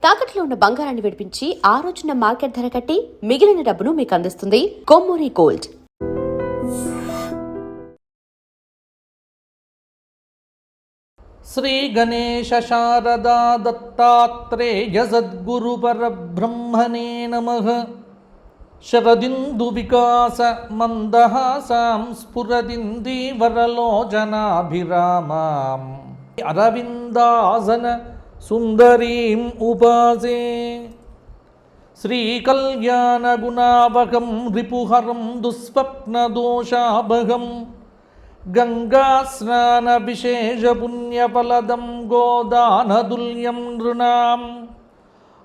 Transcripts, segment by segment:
తాకట్లో ఉన్న బంగారాన్ని విడిపించి ఆ రోజున మార్కెట్ ధర కట్టి మిగిలిన డబ్బును మీకు అందిస్తుంది కొమ్మూరి గోల్డ్. శ్రీ గణేశ శారదా దత్తాత్రేయ సద్గురు పరబ్రహ్మణే నమః. శరదిందు వికాస మందహాసాం స్ఫురదిందీవరలోచనాభిరామాం అరవిందాసన సుందరీం ఉపాసే. శ్రీకల్యాణ గుణావహం రిపుహరం దుస్వప్నదోషాభగం గంగా స్నాన విశేష పుణ్యఫలదం గోదానదుల్యం నృణాం.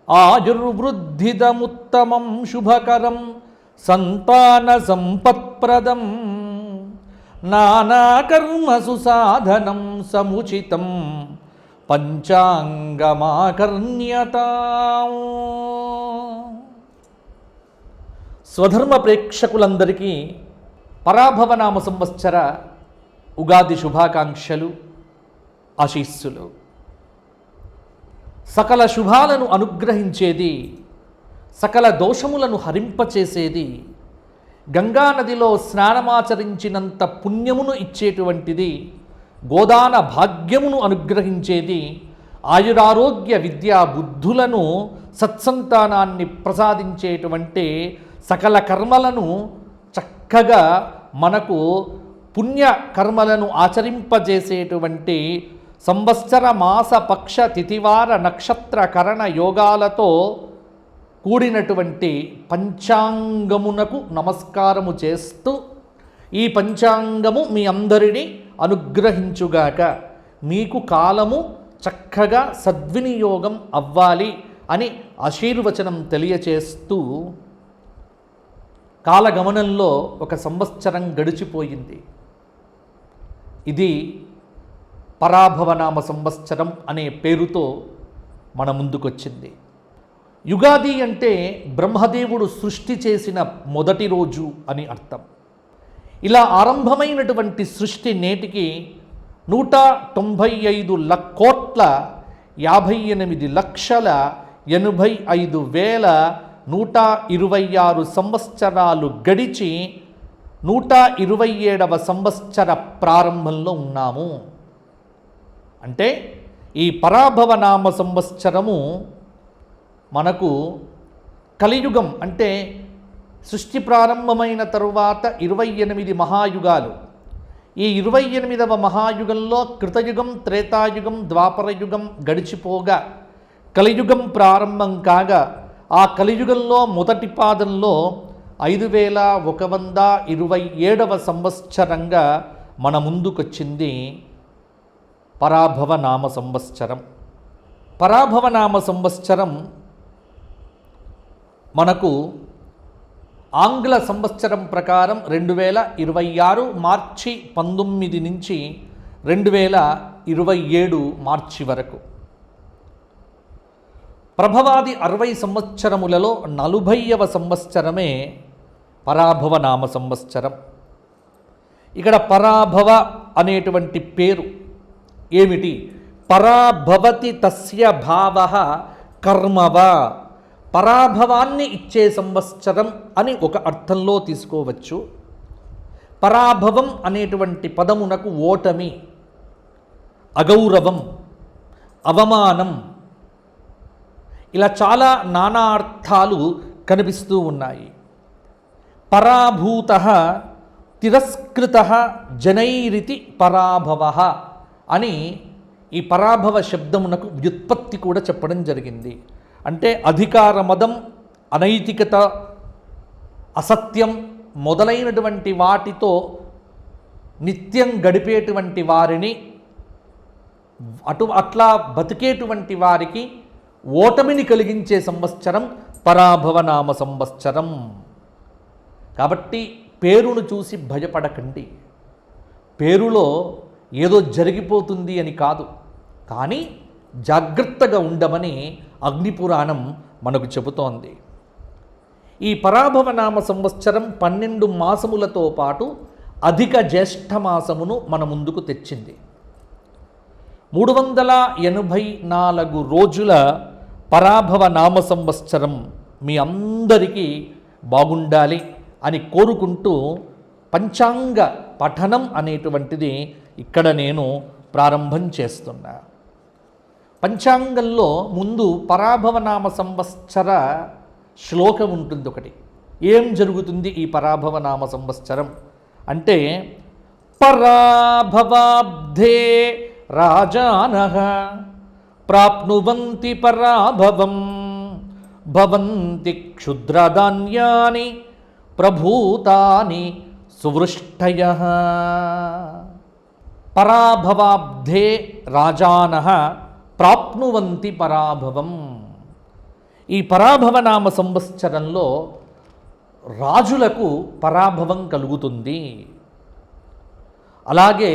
ఆయుర్వృద్ధిదముత్తమం శుభకరం సంతాన సంపత్ప్రదం నానాకర్మసు సాధనం సముచితం పంచాంగమాకర్ణ్యతాం. స్వధర్మ ప్రేక్షకులందరికీ పరాభవనామ సంవత్సర ఉగాది శుభాకాంక్షలు, ఆశీస్సులు. సకల శుభాలను అనుగ్రహించేది, సకల దోషములను హరింపచేసేది, గంగానదిలో స్నానమాచరించినంత పుణ్యమును ఇచ్చేటువంటిది, గోదాన భాగ్యమును అనుగ్రహించేది, ఆయురారోగ్య విద్యా బుద్ధులను సత్సంతానాన్ని ప్రసాదించేటువంటి, సకల కర్మలను చక్కగా మనకు పుణ్య కర్మలను ఆచరింపజేసేటువంటి సంవత్సర మాస పక్ష తిథివార నక్షత్ర కరణ యోగాలతో కూడినటువంటి పంచాంగమునకు నమస్కారము చేస్తూ, ఈ పంచాంగము మీ అందరినీ అనుగ్రహించుగాక, మీకు కాలము చక్కగా సద్వినియోగం అవ్వాలి అని ఆశీర్వచనం తెలియచేస్తూ, కాలగమనంలో ఒక సంవత్సరం గడిచిపోయింది. ఇది పరాభవనామ సంవత్సరం అనే పేరుతో మన ముందుకొచ్చింది. యుగాది అంటే బ్రహ్మదేవుడు సృష్టి చేసిన మొదటి రోజు అని అర్థం. ఇలా ఆరంభమైనటువంటి సృష్టి నేటికి 198,88,85,126 సంవత్సరాలు గడిచి 127వ సంవత్సర ప్రారంభంలో ఉన్నాము. అంటే ఈ పరాభవనామ సంవత్సరము మనకు కలియుగం, అంటే సృష్టి ప్రారంభమైన తరువాత 28 మహాయుగాలు. ఈ 28వ మహాయుగంలో కృతయుగం, త్రేతాయుగం, ద్వాపరయుగం గడిచిపోగా కలియుగం ప్రారంభం కాగా, ఆ కలియుగంలో మొదటి పాదంలో 5127వ సంవత్సరంగా మన ముందుకొచ్చింది పరాభవనామ సంవత్సరం. పరాభవనామ సంవత్సరం మనకు ఆంగ్ల సంవత్సరం ప్రకారం 2026 మార్చి 19 నుంచి 2027 మార్చి వరకు. ప్రభవాది 60 సంవత్సరములలో 40వ సంవత్సరమే పరాభవనామ సంవత్సరం. ఇక్కడ పరాభవ అనేటువంటి పేరు ఏమిటి? పరాభవతి తస్య భావః కర్మవ, పరాభవాన్ని ఇచ్చే సంవత్సరం అని ఒక అర్థంలో తీసుకోవచ్చు. పరాభవం అనేటువంటి పదమునకు ఓటమి, అగౌరవం, అవమానం, ఇలా చాలా నానా అర్థాలు కనిపిస్తూ ఉన్నాయి. పరాభూతః తిరస్కృతః జనైరితి పరాభవః అని ఈ పరాభవ శబ్దమునకు వ్యుత్పత్తి కూడా చెప్పడం జరిగింది. అంటే అధికార మదం, అనైతికత, అసత్యం మొదలైనటువంటి వాటితో నిత్యం గడిపేటువంటి వారిని, అట్లా బతికేటువంటి వారికి ఓటమిని కలిగించే సంవత్సరం పరాభవనామ సంవత్సరం. కాబట్టి పేరును చూసి భయపడకండి. పేరులో ఏదో జరిగిపోతుంది అని కాదు, కానీ జాగ్రత్తగా ఉండమని అగ్నిపురాణం మనకు చెబుతోంది. ఈ పరాభవనామ సంవత్సరం 12 మాసములతో పాటు అధిక జ్యేష్ఠ మాసమును మన ముందుకు తెచ్చింది. 384 రోజుల పరాభవ నామ సంవత్సరం మీ అందరికీ బాగుండాలి అని కోరుకుంటూ పంచాంగ పఠనం అనేటువంటిది ఇక్కడ నేను ప్రారంభం చేస్తున్నా. పంచాంగంలో ముందు పరాభవ నామ సంవత్సర శ్లోకం ఉంటుంది ఒకటి. ఏం జరుగుతుంది ఈ పరాభవ నామ సంవత్సరం అంటే, పరాభవాబ్ధే రాజానః ప్రాప్నువంతి పరాభవం భవంతి క్షుద్రధాన్యాని ప్రభూతాని సువృష్టయః. పరాభవాబ్ధే రాజానః ప్రాప్నువంతి పరాభవం. ఈ పరాభవ నామ సంవత్సరంలో రాజులకు పరాభవం కలుగుతుంది. అలాగే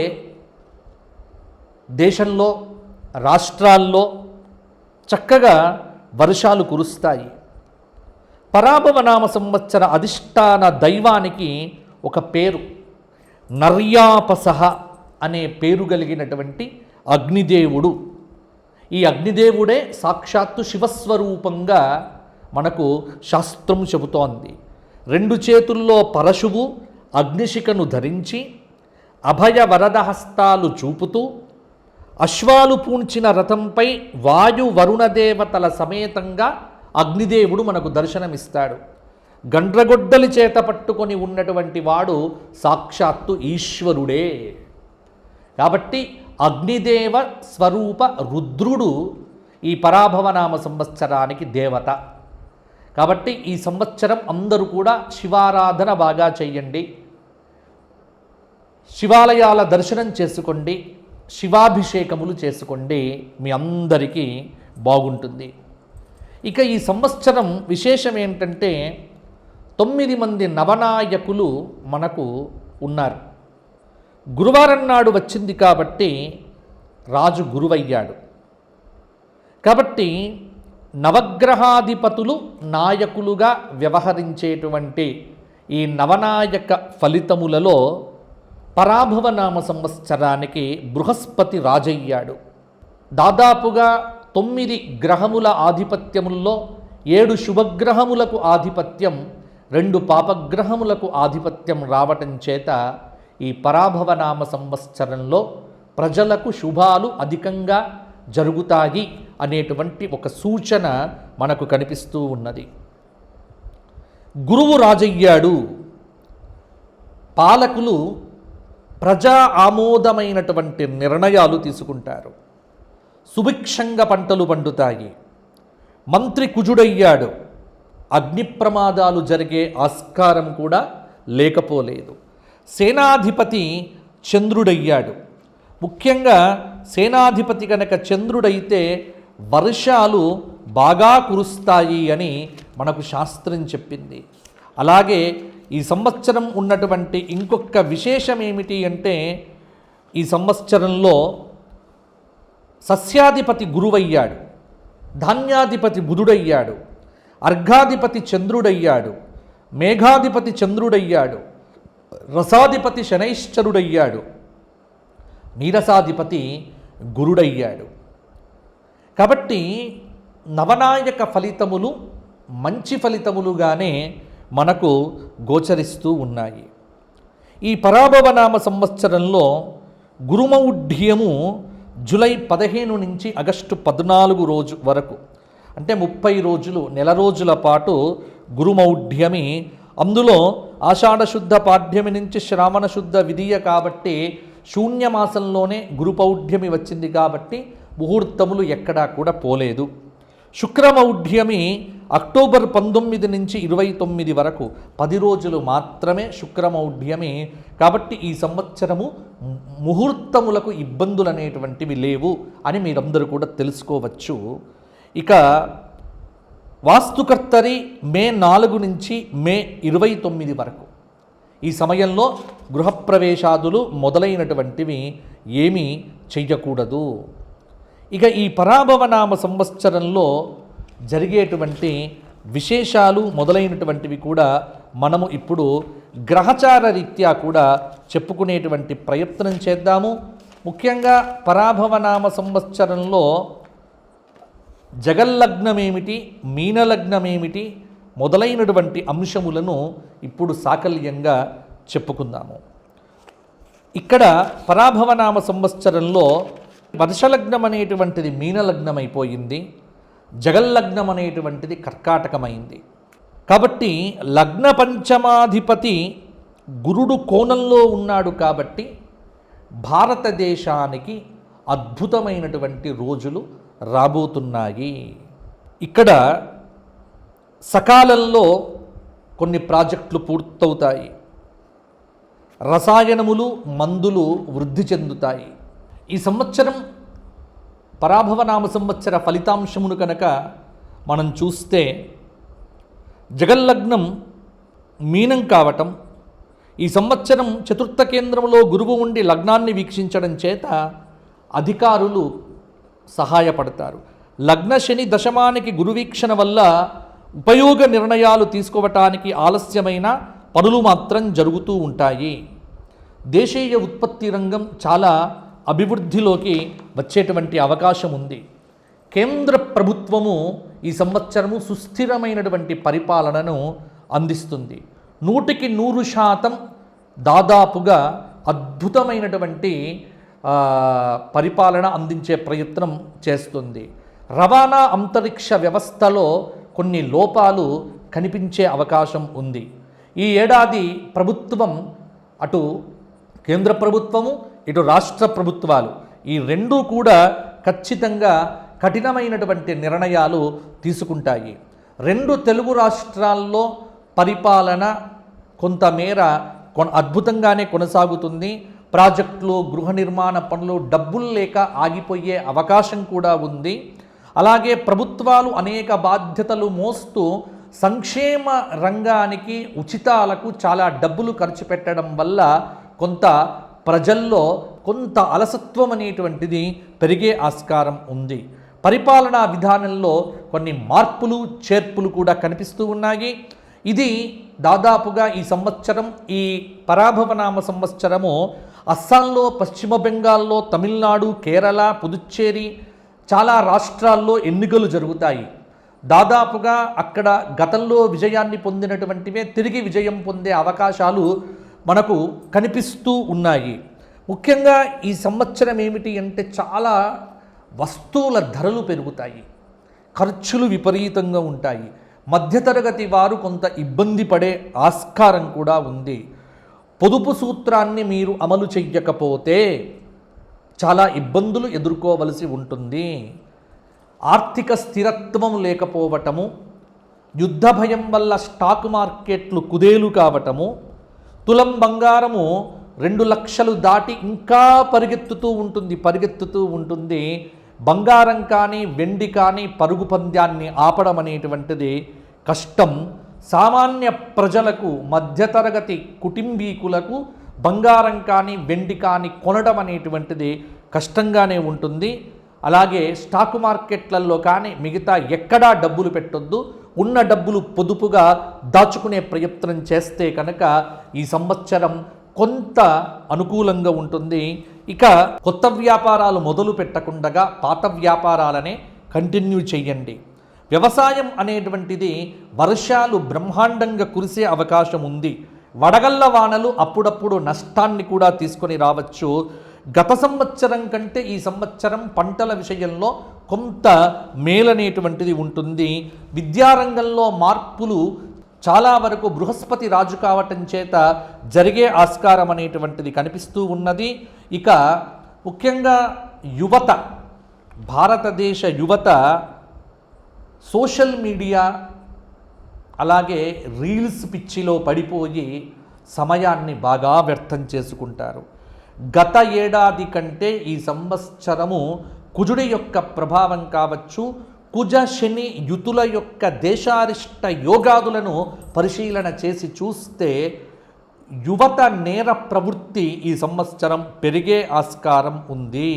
దేశంలో రాష్ట్రాల్లో చక్కగా వర్షాలు కురుస్తాయి. పరాభవ నామ సంవత్సర అధిష్టాన దైవానికి ఒక పేరు, నర్యాపసహ అనే పేరు కలిగినటువంటి అగ్నిదేవుడు. ఈ అగ్నిదేవుడే సాక్షాత్తు శివస్వరూపంగా మనకు శాస్త్రం చెబుతోంది. 2 చేతుల్లో పరశువు అగ్నిశిఖను ధరించి అభయ వరద హస్తాలు చూపుతూ అశ్వాలు పూంచిన రథంపై వాయు వరుణ దేవతల సమేతంగా అగ్నిదేవుడు మనకు దర్శనమిస్తాడు. గండ్రగొడ్డలి చేత పట్టుకొని ఉన్నటువంటి వాడు సాక్షాత్తు ఈశ్వరుడే. కాబట్టి అగ్నిదేవ స్వరూప రుద్రుడు ఈ పరాభవనామ సంవత్సరానికి దేవత. కాబట్టి ఈ సంవత్సరం అందరూ కూడా శివారాధన బాగా చెయ్యండి, శివాలయాల దర్శనం చేసుకోండి, శివాభిషేకములు చేసుకోండి, మీ అందరికీ బాగుంటుంది. ఇక ఈ సంవత్సరం విశేషం ఏంటంటే 9 మంది నవనాయకులు మనకు ఉన్నారు. గురువారం నాడు వచ్చింది కాబట్టి రాజు గురువయ్యాడు. కాబట్టి నవగ్రహాధిపతులు నాయకులుగా వ్యవహరించేటువంటి ఈ నవనాయక ఫలితములలో పరాభవనామ సంవత్సరానికి బృహస్పతి రాజయ్యాడు. దాదాపుగా 9 గ్రహముల ఆధిపత్యముల్లో 7 శుభగ్రహములకు ఆధిపత్యం, 2 పాపగ్రహములకు ఆధిపత్యం రావటం చేత ఈ పరాభవనామ సంవత్సరంలో ప్రజలకు శుభాలు అధికంగా జరుగుతాయి అనేటువంటి ఒక సూచన మనకు కనిపిస్తూ ఉన్నది. గురువు రాజయ్యాడు. పాలకులు ప్రజా ఆమోదమైనటువంటి నిర్ణయాలు తీసుకుంటారు. సుభిక్షంగా పంటలు పండుతాయి. మంత్రి కుజుడయ్యాడు. అగ్ని ప్రమాదాలు జరిగే ఆస్కారం కూడా లేకపోలేదు. సేనాధిపతి చంద్రుడయ్యాడు. ముఖ్యంగా సేనాధిపతి కనుక చంద్రుడైతే వర్షాలు బాగా కురుస్తాయి అని మనకు శాస్త్రం చెప్పింది. అలాగే ఈ సంవత్సరం ఉన్నటువంటి ఇంకొక విశేషం ఏమిటి అంటే, ఈ సంవత్సరంలో సస్యాధిపతి గురువయ్యాడు, ధాన్యాధిపతి బుధుడయ్యాడు, అర్ఘాధిపతి చంద్రుడయ్యాడు, మేఘాధిపతి చంద్రుడయ్యాడు, రసాధిపతి శనైశ్చరుడయ్యాడు, నీరసాధిపతి గురుడయ్యాడు. కాబట్టి నవనాయక ఫలితములు మంచి ఫలితములుగానే మనకు గోచరిస్తూ ఉన్నాయి. ఈ పరాభవనామ సంవత్సరంలో గురుమౌఢ్యము జూలై 15 నుంచి ఆగస్టు 14 రోజు వరకు, అంటే 30 రోజులు, నెల రోజుల పాటు గురుమౌఢ్యమి. అందులో ఆషాఢశుద్ధ పాడ్యమి నుంచి శ్రావణ శుద్ధ విధియ కాబట్టి శూన్యమాసంలోనే గురుపౌఢ్యమి వచ్చింది కాబట్టి ముహూర్తములు ఎక్కడా కూడా పోలేదు. శుక్రమౌఢ్యమి అక్టోబర్ 19 నుంచి 29 వరకు 10 రోజులు మాత్రమే శుక్రమౌఢ్యమి. కాబట్టి ఈ సంవత్సరము ముహూర్తములకు ఇబ్బందులు అనేటువంటివి లేవు అని మీరందరూ కూడా తెలుసుకోవచ్చు. ఇక వాస్తుకర్తరి మే 4 నుంచి మే 29 వరకు, ఈ సమయంలో గృహప్రవేశాదులు మొదలైనటువంటివి ఏమీ చెయ్యకూడదు. ఇక ఈ పరాభవనామ సంవత్సరంలో జరిగేటువంటి విశేషాలు మొదలైనటువంటివి కూడా మనము ఇప్పుడు గ్రహచార రీత్యా కూడా చెప్పుకునేటువంటి ప్రయత్నం చేద్దాము. ముఖ్యంగా పరాభవనామ సంవత్సరంలో జగల్లగ్నమేమిటి, మీనలగ్నమేమిటి మొదలైనటువంటి అంశములను ఇప్పుడు సాకల్యంగా చెప్పుకుందాము. ఇక్కడ పరాభవనామ సంవత్సరంలో వర్షలగ్నం అనేటువంటిది మీనలగ్నం అయిపోయింది, జగల్లగ్నం అనేటువంటిది కర్కాటకమైంది. కాబట్టి లగ్న పంచమాధిపతి గురుడు కోణంలో ఉన్నాడు కాబట్టి భారతదేశానికి అద్భుతమైనటువంటి రోజులు రాబోతున్నాయి. ఇక్కడ సకాలంలో కొన్ని ప్రాజెక్టులు పూర్తవుతాయి, రసాయనములు మందులు వృద్ధి చెందుతాయి. ఈ సంవత్సరం పరాభవనామ సంవత్సర ఫలితాంశమును కనుక మనం చూస్తే జగల్లగ్నం మీనం కావటం, ఈ సంవత్సరం చతుర్థ కేంద్రంలో గురువు ఉండి లగ్నాన్ని వీక్షించడం చేత అధికారులు సహాయపడతారు. లగ్న శని దశమానికి గురువీక్షణ వల్ల ఉపయోగ నిర్ణయాలు తీసుకోవటానికి ఆలస్యమైన పనులు మాత్రం జరుగుతూ ఉంటాయి. దేశీయ ఉత్పత్తి రంగం చాలా అభివృద్ధిలోకి వచ్చేటువంటి అవకాశం ఉంది. కేంద్ర ప్రభుత్వము ఈ సంవత్సరము సుస్థిరమైనటువంటి పరిపాలనను అందిస్తుంది. 100% దాదాపుగా అద్భుతమైనటువంటి పరిపాలన అందించే ప్రయత్నం చేస్తుంది. రవాణా అంతరిక్ష వ్యవస్థలో కొన్ని లోపాలు కనిపించే అవకాశం ఉంది. ఈ ఏడాది ప్రభుత్వం, అటు కేంద్ర ప్రభుత్వము ఇటు రాష్ట్ర ప్రభుత్వాలు, ఈ రెండూ కూడా ఖచ్చితంగా కఠినమైనటువంటి నిర్ణయాలు తీసుకుంటాయి. 2 తెలుగు రాష్ట్రాల్లో పరిపాలన కొంతమేర అద్భుతంగానే కొనసాగుతుంది. ప్రాజెక్టులు, గృహ నిర్మాణ పనులు డబ్బులు లేక ఆగిపోయే అవకాశం కూడా ఉంది. అలాగే ప్రభుత్వాలు అనేక బాధ్యతలు మోస్తూ సంక్షేమ రంగానికి ఉచితాలకు చాలా డబ్బులు ఖర్చు పెట్టడం వల్ల కొంత ప్రజల్లో కొంత అలసత్వం అనేటువంటిది పెరిగే ఆస్కారం ఉంది. పరిపాలనా విధానంలో కొన్ని మార్పులు చేర్పులు కూడా కనిపిస్తూ ఉన్నాయి. ఇది దాదాపుగా ఈ సంవత్సరం, ఈ పరాభవనామ సంవత్సరము అస్సాంలో, పశ్చిమ బెంగాల్లో, తమిళనాడు, కేరళ, పుదుచ్చేరి చాలా రాష్ట్రాల్లో ఎన్నికలు జరుగుతాయి. దాదాపుగా అక్కడ గతంలో విజయాన్ని పొందినటువంటివే తిరిగి విజయం పొందే అవకాశాలు మనకు కనిపిస్తూ ఉన్నాయి. ముఖ్యంగా ఈ సంవత్సరం ఏమిటి అంటే చాలా వస్తువుల ధరలు పెరుగుతాయి, ఖర్చులు విపరీతంగా ఉంటాయి. మధ్యతరగతి వారు కొంత ఇబ్బంది పడే ఆస్కారం కూడా ఉంది. పొదుపు సూత్రాన్ని మీరు అమలు చెయ్యకపోతే చాలా ఇబ్బందులు ఎదుర్కోవలసి ఉంటుంది. ఆర్థిక స్థిరత్వం లేకపోవటము, యుద్ధ భయం వల్ల స్టాక్ మార్కెట్లు కుదేలు కావటము, తులం బంగారము 2 లక్షలు దాటి ఇంకా పరిగెత్తుతూ ఉంటుంది. బంగారం కానీ వెండి కానీ పరుగు పంద్యాన్ని ఆపడం అనేటువంటిది కష్టం. సామాన్య ప్రజలకు, మధ్యతరగతి కుటుంబీకులకు బంగారం కానీ వెండి కానీ కొనడం అనేటువంటిది కష్టంగానే ఉంటుంది. అలాగే స్టాక్ మార్కెట్లలో కానీ మిగతా ఎక్కడా డబ్బులు పెట్టొద్దు. ఉన్న డబ్బులు పొదుపుగా దాచుకునే ప్రయత్నం చేస్తే కనుక ఈ సంవత్సరం కొంత అనుకూలంగా ఉంటుంది. ఇక కొత్త వ్యాపారాలు మొదలు పెట్టకుండా పాత వ్యాపారాలనే కంటిన్యూ చేయండి. వ్యవసాయం అనేటువంటిది వర్షాలు బ్రహ్మాండంగా కురిసే అవకాశం ఉంది. వడగళ్ల వానలు అప్పుడప్పుడు నష్టాన్ని కూడా తీసుకొని రావచ్చు. గత సంవత్సరం కంటే ఈ సంవత్సరం పంటల విషయంలో కొంత మేలనేటువంటిది ఉంటుంది. విద్యారంగంలో మార్పులు చాలా వరకు బృహస్పతి రాజు కావటం చేత జరిగే ఆస్కారం అనేటువంటిది కనిపిస్తూ ఉన్నది. ఇక ముఖ్యంగా యువత, భారతదేశ యువత సోషల్ మీడియా అలాగే రీల్స్ పిచ్చిలో పడిపోయి సమయాన్ని బాగా వ్యర్థం చేసుకుంటారు. గత ఏడాది కంటే ఈ సంవత్సరము కుజుడి యొక్క ప్రభావం కావచ్చు, కుజ శని యుతుల యొక్క దేశారిష్ట యోగాదులను పరిశీలన చేసి చూస్తే యువత నేర ప్రవృత్తి ఈ సంవత్సరం పెరిగే ఆస్కారం ఉంది.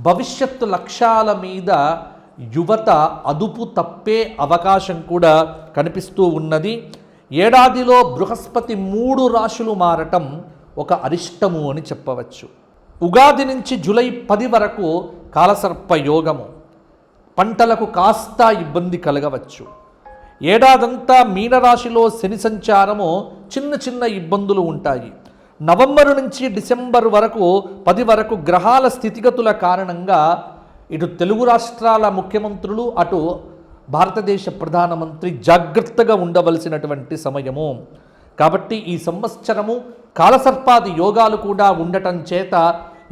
భవిష్యత్తు లక్ష్యాల మీద యువత అదుపు తప్పే అవకాశం కూడా కనిపిస్తూ ఉన్నది. ఏడాదిలో బృహస్పతి 3 రాశులు మారటం ఒక అరిష్టము అని చెప్పవచ్చు. ఉగాది నుంచి జూలై 10 వరకు కాలసర్ప యోగము, పంటలకు కాస్త ఇబ్బంది కలగవచ్చు. ఏడాదంతా మీనరాశిలో శని సంచారము చిన్న చిన్న ఇబ్బందులు ఉంటాయి. నవంబరు నుంచి డిసెంబర్ వరకు 10 వరకు గ్రహాల స్థితిగతుల కారణంగా ఇటు తెలుగు రాష్ట్రాల ముఖ్యమంత్రులు అటు భారతదేశ ప్రధానమంత్రి జాగ్రత్తగా ఉండవలసినటువంటి సమయము. కాబట్టి ఈ సంవత్సరము కాలసర్పాది యోగాలు కూడా ఉండటం చేత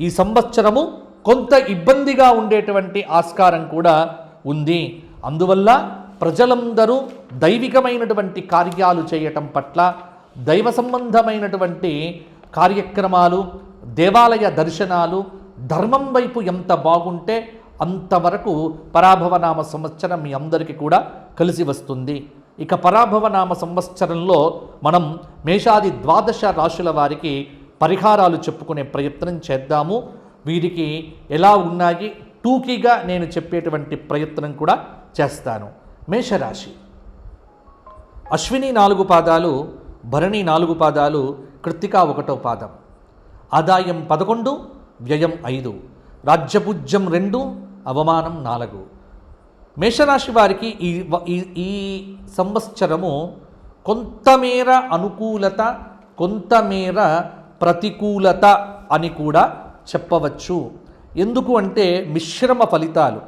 ఈ సంవత్సరము కొంత ఇబ్బందిగా ఉండేటువంటి ఆస్కారం కూడా ఉంది. అందువల్ల ప్రజలందరూ దైవికమైనటువంటి కార్యాలు చేయటం పట్ల, దైవ సంబంధమైనటువంటి కార్యక్రమాలు, దేవాలయ దర్శనాలు, ధర్మం వైపు ఎంత బాగుంటే అంతవరకు పరాభవనామ సంవత్సరం మీ అందరికీ కూడా కలిసి వస్తుంది. ఇక పరాభవనామ సంవత్సరంలో మనం మేషాది 12 రాశుల వారికి పరిహారాలు చెప్పుకునే ప్రయత్నం చేద్దాము. వీరికి ఎలా ఉన్నాయి టూకీగా నేను చెప్పేటువంటి ప్రయత్నం కూడా చేస్తాను. మేషరాశి అశ్విని 4 పాదాలు, భరణి 4 పాదాలు, కృత్తిక 1వ పాదం. ఆదాయం 11, వ్యయం 5, రాజ్యపూజ్యం 2, అవమానం 4. మేషరాశి వారికి ఈ సంవత్సరము కొంతమేర అనుకూలత, కొంతమేర ప్రతికూలత అని కూడా చెప్పవచ్చు. ఎందుకు అంటే మిశ్రమ ఫలితాలు.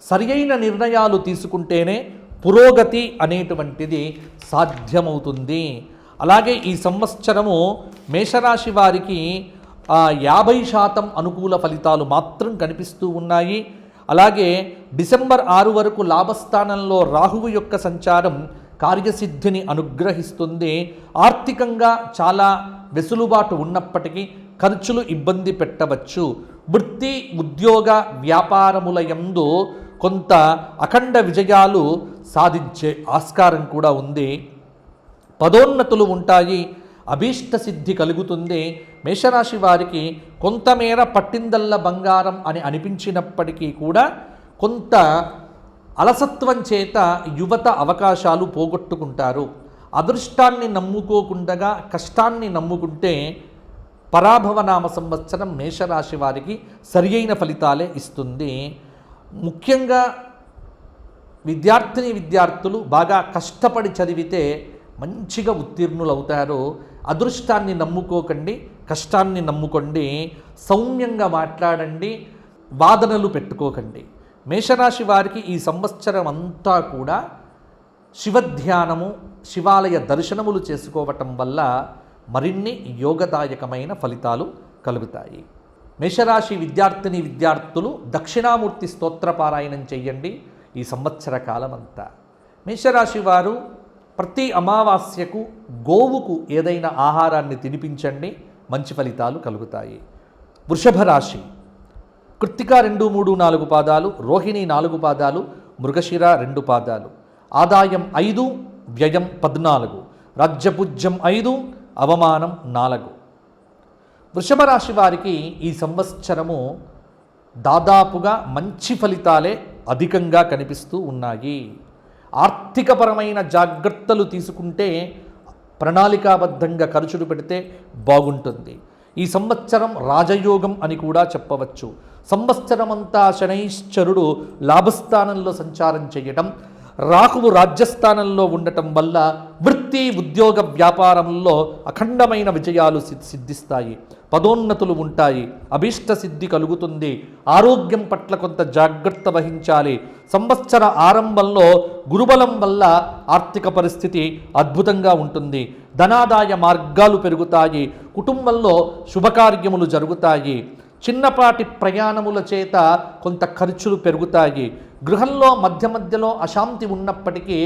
సరియైన నిర్ణయాలు తీసుకుంటేనే పురోగతి అనేటువంటిది సాధ్యమవుతుంది. అలాగే ఈ సంవత్సరము మేషరాశి వారికి 50% అనుకూల ఫలితాలు మాత్రం కనిపిస్తూ ఉన్నాయి. అలాగే డిసెంబర్ 6 వరకు లాభస్థానంలో రాహువు యొక్క సంచారం కార్యసిద్ధిని అనుగ్రహిస్తుంది. ఆర్థికంగా చాలా వెసులుబాటు ఉన్నప్పటికీ ఖర్చులు ఇబ్బంది పెట్టవచ్చు. వృత్తి, ఉద్యోగ, వ్యాపారముల యందు కొంత అఖండ విజయాలు సాధించే ఆస్కారం కూడా ఉంది. పదోన్నతులు ఉంటాయి. అభీష్ట సిద్ధి కలుగుతుంది. మేషరాశి వారికి కొంతమేర పట్టిందల్ల బంగారం అని అనిపించినప్పటికీ కూడా కొంత అలసత్వం చేత యువత అవకాశాలు పోగొట్టుకుంటారు. అదృష్టాన్ని నమ్ముకోకుండా కష్టాన్ని నమ్ముకుంటే పరాభవనామ సంవత్సరం మేషరాశి వారికి సరియైన ఫలితాలే ఇస్తుంది. ముఖ్యంగా విద్యార్థులు బాగా కష్టపడి చదివితే మంచిగా ఉత్తీర్ణులవుతారు. అదృష్టాన్ని నమ్ముకోకండి, కష్టాన్ని నమ్ముకోండి. సౌమ్యంగా మాట్లాడండి, వాదనలు పెట్టుకోకండి. మేషరాశి వారికి ఈ సంవత్సరం అంతా కూడా శివధ్యానము, శివాలయ దర్శనములు చేసుకోవటం వల్ల మరిన్ని యోగదాయకమైన ఫలితాలు కలుగుతాయి. మేషరాశి విద్యార్థులు దక్షిణామూర్తి స్తోత్రపారాయణం చెయ్యండి ఈ సంవత్సర కాలమంతా. మేషరాశి వారు ప్రతి అమావాస్యకు గోవుకు ఏదైనా ఆహారాన్ని తినిపించండి, మంచి ఫలితాలు కలుగుతాయి. వృషభ రాశి కృత్తిక 2, 3, 4 పాదాలు, రోహిణి 4 పాదాలు, మృగశిర 2 పాదాలు. ఆదాయం 5, వ్యయం 14, రాజ్యపూజ్యం 5, అవమానం 4. వృషభ రాశి వారికి ఈ సంవత్సరము దాదాపుగా మంచి ఫలితాలే అధికంగా కనిపిస్తూ ఉన్నాయి. ఆర్థికపరమైన జాగ్రత్తలు తీసుకుంటే, ప్రణాళికాబద్ధంగా ఖర్చులు పెడితే బాగుంటుంది. ఈ సంవత్సరం రాజయోగం అని కూడా చెప్పవచ్చు. సంవత్సరమంతా శనైశ్చరుడు లాభస్థానంలో సంచారం చేయటం, రాహువు రాజ్యస్థానంలో ఉండటం వల్ల వృత్తి, ఉద్యోగ, వ్యాపారంలో అఖండమైన విజయాలు సిద్ధిస్తాయి. పదోన్నతులు ఉంటాయి. అభీష్ట సిద్ధి కలుగుతుంది. ఆరోగ్యం పట్ల కొంత జాగ్రత్త వహించాలి. సంవత్సర ఆరంభంలో గురుబలం వల్ల ఆర్థిక పరిస్థితి అద్భుతంగా ఉంటుంది. ధనాదాయ మార్గాలు పెరుగుతాయి. కుటుంబంలో శుభకార్యములు జరుగుతాయి. చిన్నపాటి ప్రయాణముల చేత కొంత ఖర్చులు పెరుగుతాయి. గృహంలో మధ్యలో అశాంతి ఉన్నప్పటికీ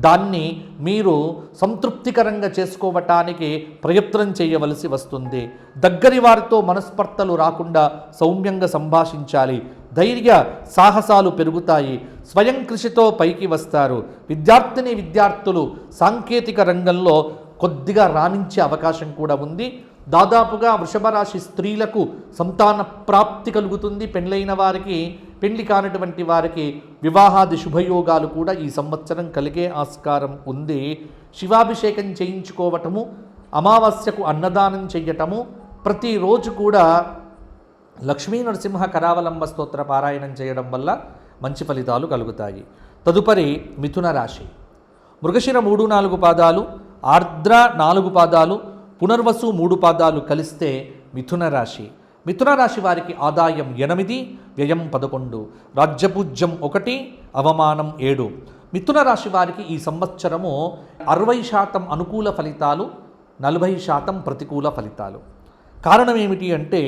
దాన్ని మీరు సంతృప్తికరంగా చేసుకోవటానికి ప్రయత్నం చేయవలసి వస్తుంది. దగ్గరి వారితో మనస్పర్ధలు రాకుండా సౌమ్యంగా సంభాషించాలి. ధైర్య సాహసాలు పెరుగుతాయి. స్వయం కృషితో పైకి వస్తారు. విద్యార్థులు సాంకేతిక రంగంలో కొద్దిగా రాణించే అవకాశం కూడా ఉంది. దాదాపుగా వృషభ రాశి స్త్రీలకు సంతాన ప్రాప్తి కలుగుతుంది. పెళ్ళైన వారికి, పెళ్లి కానటువంటి వారికి వివాహాది శుభయోగాలు కూడా ఈ సంవత్సరం కలిగే ఆస్కారం ఉంది. శివాభిషేకం చేయించుకోవటము, అమావాస్యకు అన్నదానం చెయ్యటము, ప్రతిరోజు కూడా లక్ష్మీ నరసింహ కరావలంబ స్తోత్ర పారాయణం చేయడం వల్ల మంచి ఫలితాలు కలుగుతాయి. తదుపరి మిథున రాశి. మృగశిర 3-4 పాదాలు, ఆర్ద్ర 4 పాదాలు, పునర్వసు 3 పాదాలు కలిస్తే మిథున రాశి. మిథున రాశి వారికి ఆదాయం 8, వ్యయం 11, రాజ్యపూజ్యం 1, అవమానం 7. మిథున రాశి వారికి ఈ సంవత్సరము 60% అనుకూల ఫలితాలు, 40% ప్రతికూల ఫలితాలు. కారణం ఏమిటి అంటే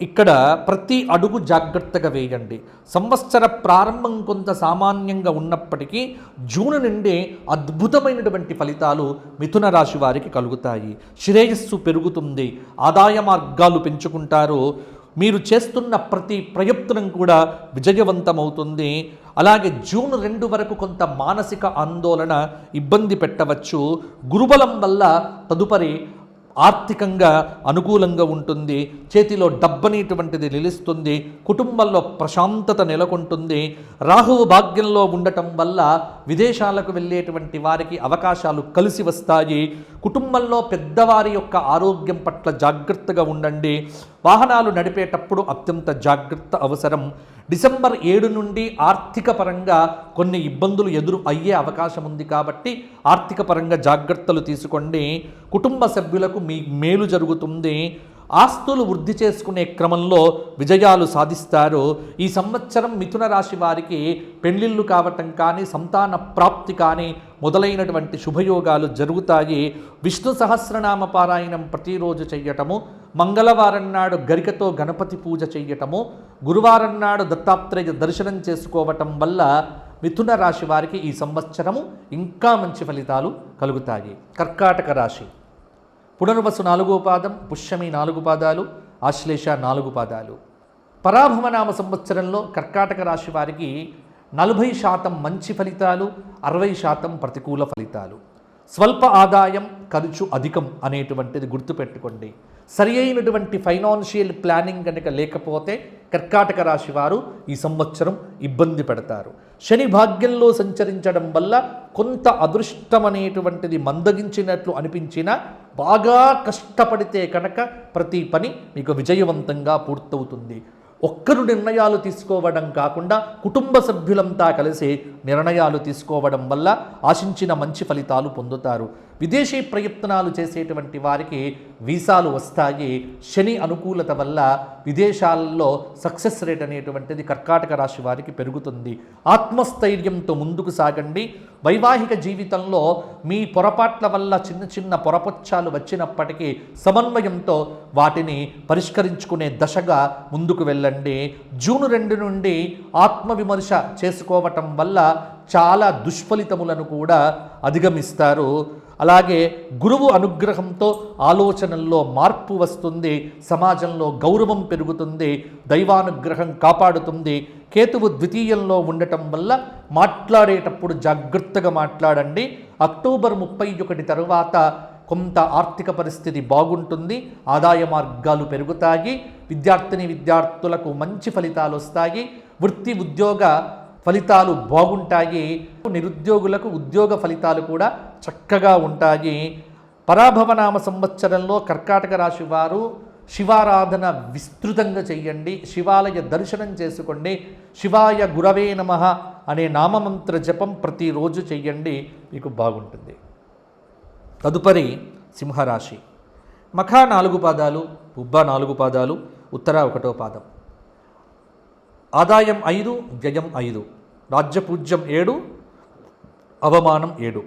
ఇక్కడ ప్రతి అడుగు జాగ్రత్తగా వేయండి. సంవత్సర ప్రారంభం కొంత సామాన్యంగా ఉన్నప్పటికీ జూన్ నుండి అద్భుతమైనటువంటి ఫలితాలు మిథున రాశి వారికి కలుగుతాయి. శ్రేయస్సు పెరుగుతుంది, ఆదాయ మార్గాలు పెంచుకుంటారు, మీరు చేస్తున్న ప్రతి ప్రయత్నం కూడా విజయవంతమవుతుంది. అలాగే జూన్ 2 వరకు కొంత మానసిక ఆందోళన ఇబ్బంది పెట్టవచ్చు. గురుబలం వల్ల తదుపరి ఆర్థికంగా అనుకూలంగా ఉంటుంది, చేతిలో డబ్బనేటువంటిది నిలుస్తుంది, కుటుంబంలో ప్రశాంతత నెలకొంటుంది. రాహువు భాగ్యంలో ఉండటం వల్ల విదేశాలకు వెళ్ళేటువంటి వారికి అవకాశాలు కలిసి వస్తాయి. కుటుంబంలో పెద్దవారి యొక్క ఆరోగ్యం పట్ల జాగ్రత్తగా ఉండండి. వాహనాలు నడిపేటప్పుడు అత్యంత జాగ్రత్త అవసరం. డిసెంబర్ 7 నుండి ఆర్థిక పరంగా కొన్ని ఇబ్బందులు ఎదురు అయ్యే అవకాశం ఉంది కాబట్టి ఆర్థిక పరంగా జాగ్రత్తలు తీసుకోండి. కుటుంబ సభ్యులకు మీ మేలు జరుగుతుంది. ఆస్తులు వృద్ధి చేసుకునే క్రమంలో విజయాలు సాధిస్తారు. ఈ సంవత్సరం మిథున రాశి వారికి పెళ్లిళ్ళు కావటం కానీ, సంతాన ప్రాప్తి కానీ మొదలైనటువంటి శుభయోగాలు జరుగుతాయి. విష్ణు సహస్రనామ పారాయణం ప్రతిరోజు చెయ్యటము, మంగళవారం నాడు గరికతో గణపతి పూజ చెయ్యటము, గురువారం నాడు దత్తాత్రేయ దర్శనం చేసుకోవటం వల్ల మిథున రాశి వారికి ఈ సంవత్సరము ఇంకా మంచి ఫలితాలు కలుగుతాయి. కర్కాటక రాశి. పునర్వసు 4వ పాదం, పుష్యమి 4 పాదాలు, ఆశ్లేష 4 పాదాలు. పరాభవనామ సంవత్సరంలో కర్కాటక రాశి వారికి 40% మంచి ఫలితాలు, 60% ప్రతికూల ఫలితాలు. స్వల్ప ఆదాయం, ఖర్చు అధికం అనేటువంటిది గుర్తుపెట్టుకోండి. సరి అయినటువంటి ఫైనాన్షియల్ ప్లానింగ్ కనుక లేకపోతే కర్కాటక రాశి వారు ఈ సంవత్సరం ఇబ్బంది పడతారు. శని భాగ్యంలో సంచరించడం వల్ల కొంత అదృష్టం అనేటువంటిది మందగించినట్లు అనిపించినా బాగా కష్టపడితే కనుక ప్రతి పని మీకు విజయవంతంగా పూర్తవుతుంది. ఒక్కరు నిర్ణయాలు తీసుకోవడం కాకుండా కుటుంబ సభ్యులంతా కలిసి నిర్ణయాలు తీసుకోవడం వల్ల ఆశించిన మంచి ఫలితాలు పొందుతారు. విదేశీ ప్రయత్నాలు చేసేటువంటి వారికి వీసాలు వస్తాయి. శని అనుకూలత వల్ల విదేశాల్లో సక్సెస్ రేట్ అనేటువంటిది కర్కాటక రాశి వారికి పెరుగుతుంది. ఆత్మస్థైర్యంతో ముందుకు సాగండి. వైవాహిక జీవితంలో మీ పొరపాట్ల వల్ల చిన్న చిన్న పొరపచ్చాలు వచ్చినప్పటికీ సమన్వయంతో వాటిని పరిష్కరించుకునే దశగా ముందుకు వెళ్ళండి. జూన్ 2 నుండి ఆత్మవిమర్శ చేసుకోవటం వల్ల చాలా దుష్ఫలితములను కూడా అధిగమిస్తారు. అలాగే గురువు అనుగ్రహంతో ఆలోచనల్లో మార్పు వస్తుంది, సమాజంలో గౌరవం పెరుగుతుంది, దైవానుగ్రహం కాపాడుతుంది. కేతువు ద్వితీయంలో ఉండటం వల్ల మాట్లాడేటప్పుడు జాగ్రత్తగా మాట్లాడండి. అక్టోబర్ 31 తరువాత కొంత ఆర్థిక పరిస్థితి బాగుంటుంది, ఆదాయ మార్గాలు పెరుగుతాయి, విద్యార్థులకు మంచి ఫలితాలు వస్తాయి, వృత్తి ఉద్యోగ ఫలితాలు బాగుంటాయి, నిరుద్యోగులకు ఉద్యోగ ఫలితాలు కూడా చక్కగా ఉంటాయి. పరాభవనామ సంవత్సరంలో కర్కాటక రాశి వారు శివారాధన విస్తృతంగా చెయ్యండి, శివాలయ దర్శనం చేసుకోండి, శివాయ గురవే నమః అనే నామమంత్ర జపం ప్రతిరోజు చెయ్యండి, మీకు బాగుంటుంది. తదుపరి సింహరాశి. మఖ 4 పాదాలు, పుబ్బ 4 పాదాలు, ఉత్తర 1వ పాదం. ఆదాయం 5, వ్యయం 5, రాజ్యపూజ్యం 7, అవమానం 7.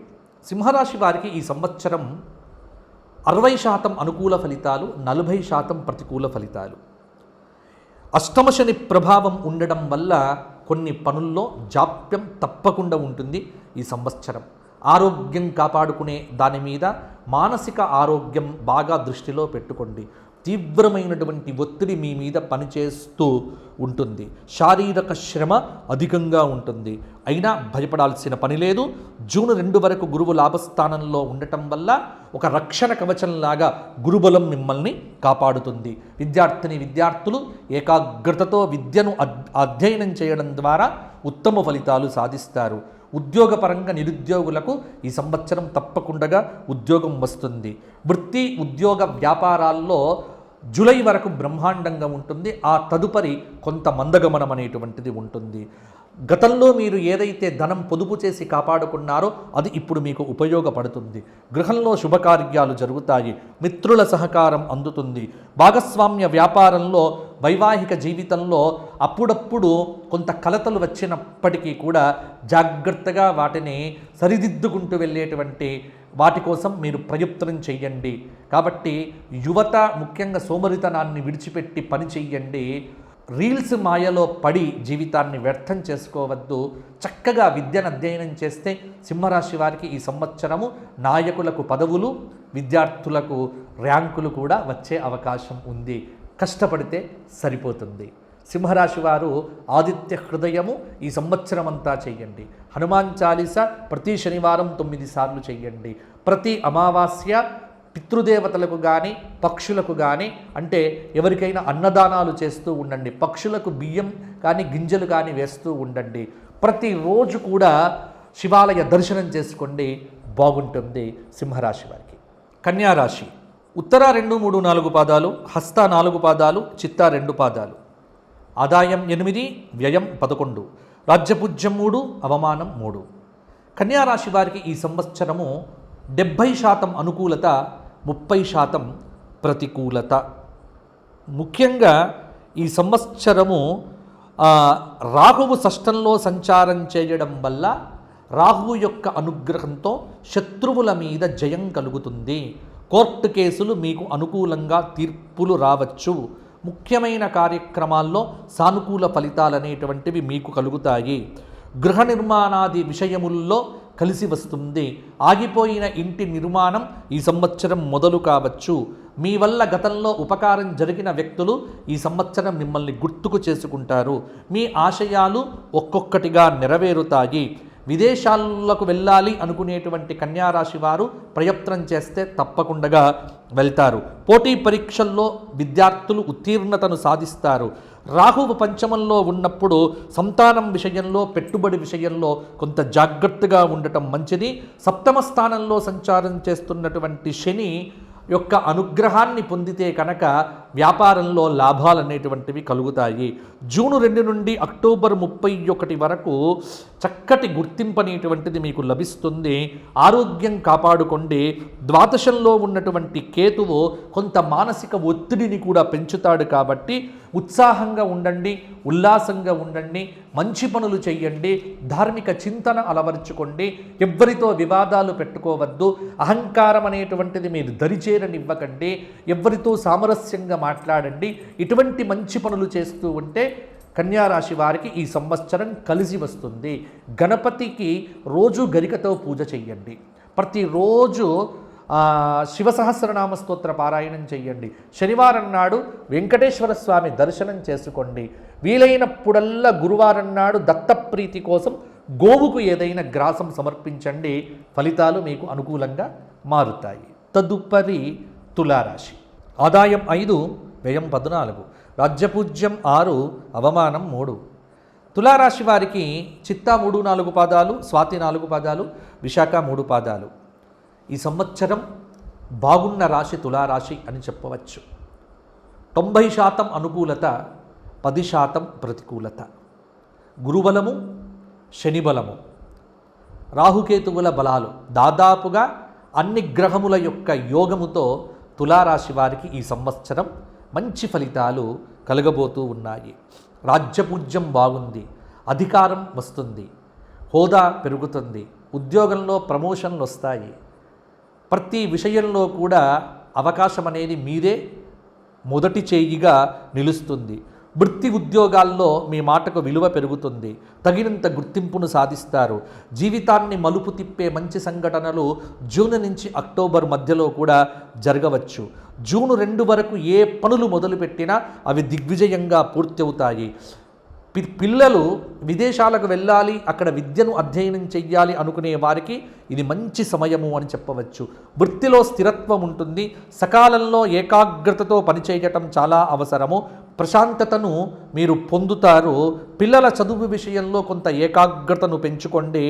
సింహరాశి వారికి ఈ సంవత్సరం 60% అనుకూల ఫలితాలు, 40% ప్రతికూల ఫలితాలు. అష్టమ శని ప్రభావం ఉండడం వల్ల కొన్ని పనుల్లో జాప్యం తప్పకుండా ఉంటుంది ఈ సంవత్సరం. ఆరోగ్యం కాపాడుకునే దాని మీద మానసిక ఆరోగ్యం బాగా దృష్టిలో పెట్టుకోండి. తీవ్రమైనటువంటి ఒత్తిడి మీ మీద పనిచేస్తూ ఉంటుంది, శారీరక శ్రమ అధికంగా ఉంటుంది. అయినా భయపడాల్సిన పని లేదు. జూన్ 2 వరకు గురువు లాభస్థానంలో ఉండటం వల్ల ఒక రక్షణ కవచంలాగా గురుబలం మిమ్మల్ని కాపాడుతుంది. విద్యార్థులు ఏకాగ్రతతో విద్యను అధ్యయనం చేయడం ద్వారా ఉత్తమ ఫలితాలు సాధిస్తారు. ఉద్యోగపరంగా నిరుద్యోగులకు ఈ సంవత్సరం తప్పకుండా ఉద్యోగం వస్తుంది. వృత్తి ఉద్యోగ వ్యాపారాల్లో జూలై వరకు బ్రహ్మాండంగా ఉంటుంది. ఆ తదుపరి కొంత మందగమనం అనేటువంటిది ఉంటుంది. గతంలో మీరు ఏదైతే ధనం పొదుపు చేసి కాపాడుకున్నారో అది ఇప్పుడు మీకు ఉపయోగపడుతుంది. గృహంలో శుభకార్యాలు జరుగుతాయి. మిత్రుల సహకారం అందుతుంది. భాగస్వామ్య వ్యాపారంలో, వైవాహిక జీవితంలో అప్పుడప్పుడు కొంత కలతలు వచ్చినప్పటికీ కూడా జాగ్రత్తగా వాటిని సరిదిద్దుకుంటూ వెళ్ళేటువంటి వాటి కోసం మీరు ప్రయత్నం చెయ్యండి. కాబట్టి యువత ముఖ్యంగా సోమరితనాన్ని విడిచిపెట్టి పని చెయ్యండి. రీల్స్ మాయలో పడి జీవితాన్ని వ్యర్థం చేసుకోవద్దు. చక్కగా విద్యను అధ్యయనం చేస్తే సింహరాశి వారికి ఈ సంవత్సరము నాయకులకు పదవులు, విద్యార్థులకు ర్యాంకులు కూడా వచ్చే అవకాశం ఉంది. కష్టపడితే సరిపోతుంది. సింహరాశి వారు ఆదిత్య హృదయము ఈ సంవత్సరం అంతా చెయ్యండి. హనుమాన్ చాలీసా ప్రతి శనివారం 9 సార్లు చెయ్యండి. ప్రతి అమావాస్య పితృదేవతలకు కానీ పక్షులకు కానీ, అంటే ఎవరికైనా అన్నదానాలు చేస్తూ ఉండండి. పక్షులకు బియ్యం కానీ గింజలు కానీ వేస్తూ ఉండండి. ప్రతిరోజు కూడా శివాలయ దర్శనం చేసుకోండి, బాగుంటుంది సింహరాశి వారికి. కన్యారాశి ఉత్తర 2, 3, 4 పాదాలు, హస్త 4 పాదాలు, చిత్త 2 పాదాలు. ఆదాయం 8, వ్యయం 11, రాజ్యపూజ్యం 3, అవమానం 3. కన్యారాశి వారికి ఈ సంవత్సరము 70% అనుకూలత, 30% ప్రతికూలత. ముఖ్యంగా ఈ సంవత్సరము రాహువు షష్టంలో సంచారం చేయడం వల్ల రాహువు యొక్క అనుగ్రహంతో శత్రువుల మీద జయం కలుగుతుంది. కోర్టు కేసులు మీకు అనుకూలంగా తీర్పులు రావచ్చు. ముఖ్యమైన కార్యక్రమాల్లో సానుకూల ఫలితాలు అనేటువంటివి మీకు కలుగుతాయి. గృహ నిర్మాణాది విషయముల్లో కలిసి వస్తుంది. ఆగిపోయిన ఇంటి నిర్మాణం ఈ సంవత్సరం మొదలు కావచ్చు. మీ వల్ల గతంలో ఉపకారం జరిగిన వ్యక్తులు ఈ సంవత్సరం మిమ్మల్ని గుర్తుకు చేసుకుంటారు. మీ ఆశయాలు ఒక్కొక్కటిగా నెరవేరుతాయి. విదేశాలకు వెళ్ళాలి అనుకునేటువంటి కన్యారాశి వారు ప్రయత్నం చేస్తే తప్పకుండా వెళ్తారు. పోటీ పరీక్షల్లో విద్యార్థులు ఉత్తీర్ణతను సాధిస్తారు. రాహువు పంచమంలో ఉన్నప్పుడు సంతానం విషయంలో, పెట్టుబడి విషయంలో కొంత జాగ్రత్తగా ఉండటం మంచిది. సప్తమ స్థానంలో సంచారం చేస్తున్నటువంటి శని యొక్క అనుగ్రహాన్ని పొందితే కనుక వ్యాపారంలో లాభాలు అనేటువంటివి కలుగుతాయి. జూన్ 2 నుండి అక్టోబర్ 31 వరకు చక్కటి గుర్తింపు అనేటువంటిది మీకు లభిస్తుంది. ఆరోగ్యం కాపాడుకోండి. ద్వాదశంలో ఉన్నటువంటి కేతువు కొంత మానసిక ఒత్తిడిని కూడా పెంచుతాడు కాబట్టి ఉత్సాహంగా ఉండండి, ఉల్లాసంగా ఉండండి, మంచి పనులు చెయ్యండి, ధార్మిక చింతన అలవరుచుకోండి. ఎవ్వరితో వివాదాలు పెట్టుకోవద్దు. అహంకారం అనేటువంటిది మీరు దరిచేరనివ్వకండి. ఎవ్వరితో సామరస్యంగా మాట్లాడండి. ఇటువంటి మంచి పనులు చేస్తూ ఉంటే కన్యారాశి వారికి ఈ సంవత్సరం కలిసి వస్తుంది. గణపతికి రోజు గరికతో పూజ చెయ్యండి. ప్రతిరోజు శివ సహస్రనామ స్తోత్ర పారాయణం చెయ్యండి. శనివారం నాడు వెంకటేశ్వర స్వామి దర్శనం చేసుకోండి. వీలైనప్పుడల్లా గురువారం నాడు దత్తప్రీతి కోసం గోవుకు ఏదైనా గ్రాసం సమర్పించండి. ఫలితాలు మీకు అనుకూలంగా మారుతాయి. తదుపరి తులారాశి. ఆదాయం 5, వ్యయం 14, రాజ్యపూజ్యం 6, అవమానం 3. తులారాశి వారికి చిత్తా 3, 4 పాదాలు, స్వాతి 4 పాదాలు, విశాఖ 3 పాదాలు. ఈ సంవత్సరం బాగున్న రాశి తులారాశి అని చెప్పవచ్చు. 90% అనుకూలత, 10% ప్రతికూలత. గురుబలము, శని బలము, రాహుకేతువుల బలాలు, దాదాపుగా అన్ని గ్రహముల యొక్క యోగముతో తులారాశి వారికి ఈ సంవత్సరం మంచి ఫలితాలు కలగబోతూ ఉన్నాయి. రాజ్యపూజ్యం బాగుంది. అధికారం వస్తుంది. హోదా పెరుగుతుంది. ఉద్యోగంలో ప్రమోషన్లు వస్తాయి. ప్రతి విషయంలో కూడా అవకాశం అనేది మీరే మొదటి చేయిగా నిలుస్తుంది. వృత్తి ఉద్యోగాల్లో మీ మాటకు విలువ పెరుగుతుంది. తగినంత గుర్తింపును సాధిస్తారు. జీవితాన్ని మలుపు తిప్పే మంచి సంఘటనలు జూన్ నుంచి అక్టోబర్ మధ్యలో కూడా జరగవచ్చు. జూన్ 2 వరకు ఏ పనులు మొదలుపెట్టినా అవి దిగ్విజయంగా పూర్తి అవుతాయి. పిల్లలు విదేశాలకు వెళ్ళాలి, అక్కడ విద్యను అధ్యయనం చెయ్యాలి అనుకునే వారికి ఇది మంచి సమయము అని చెప్పవచ్చు. వృత్తిలో స్థిరత్వం ఉంటుంది. సకాలంలో ఏకాగ్రతతో పనిచేయటం చాలా అవసరము. ప్రశాంతతను మీరు పొందుతారు. పిల్లల చదువు విషయంలో కొంత ఏకాగ్రతను పెంచుకోండి.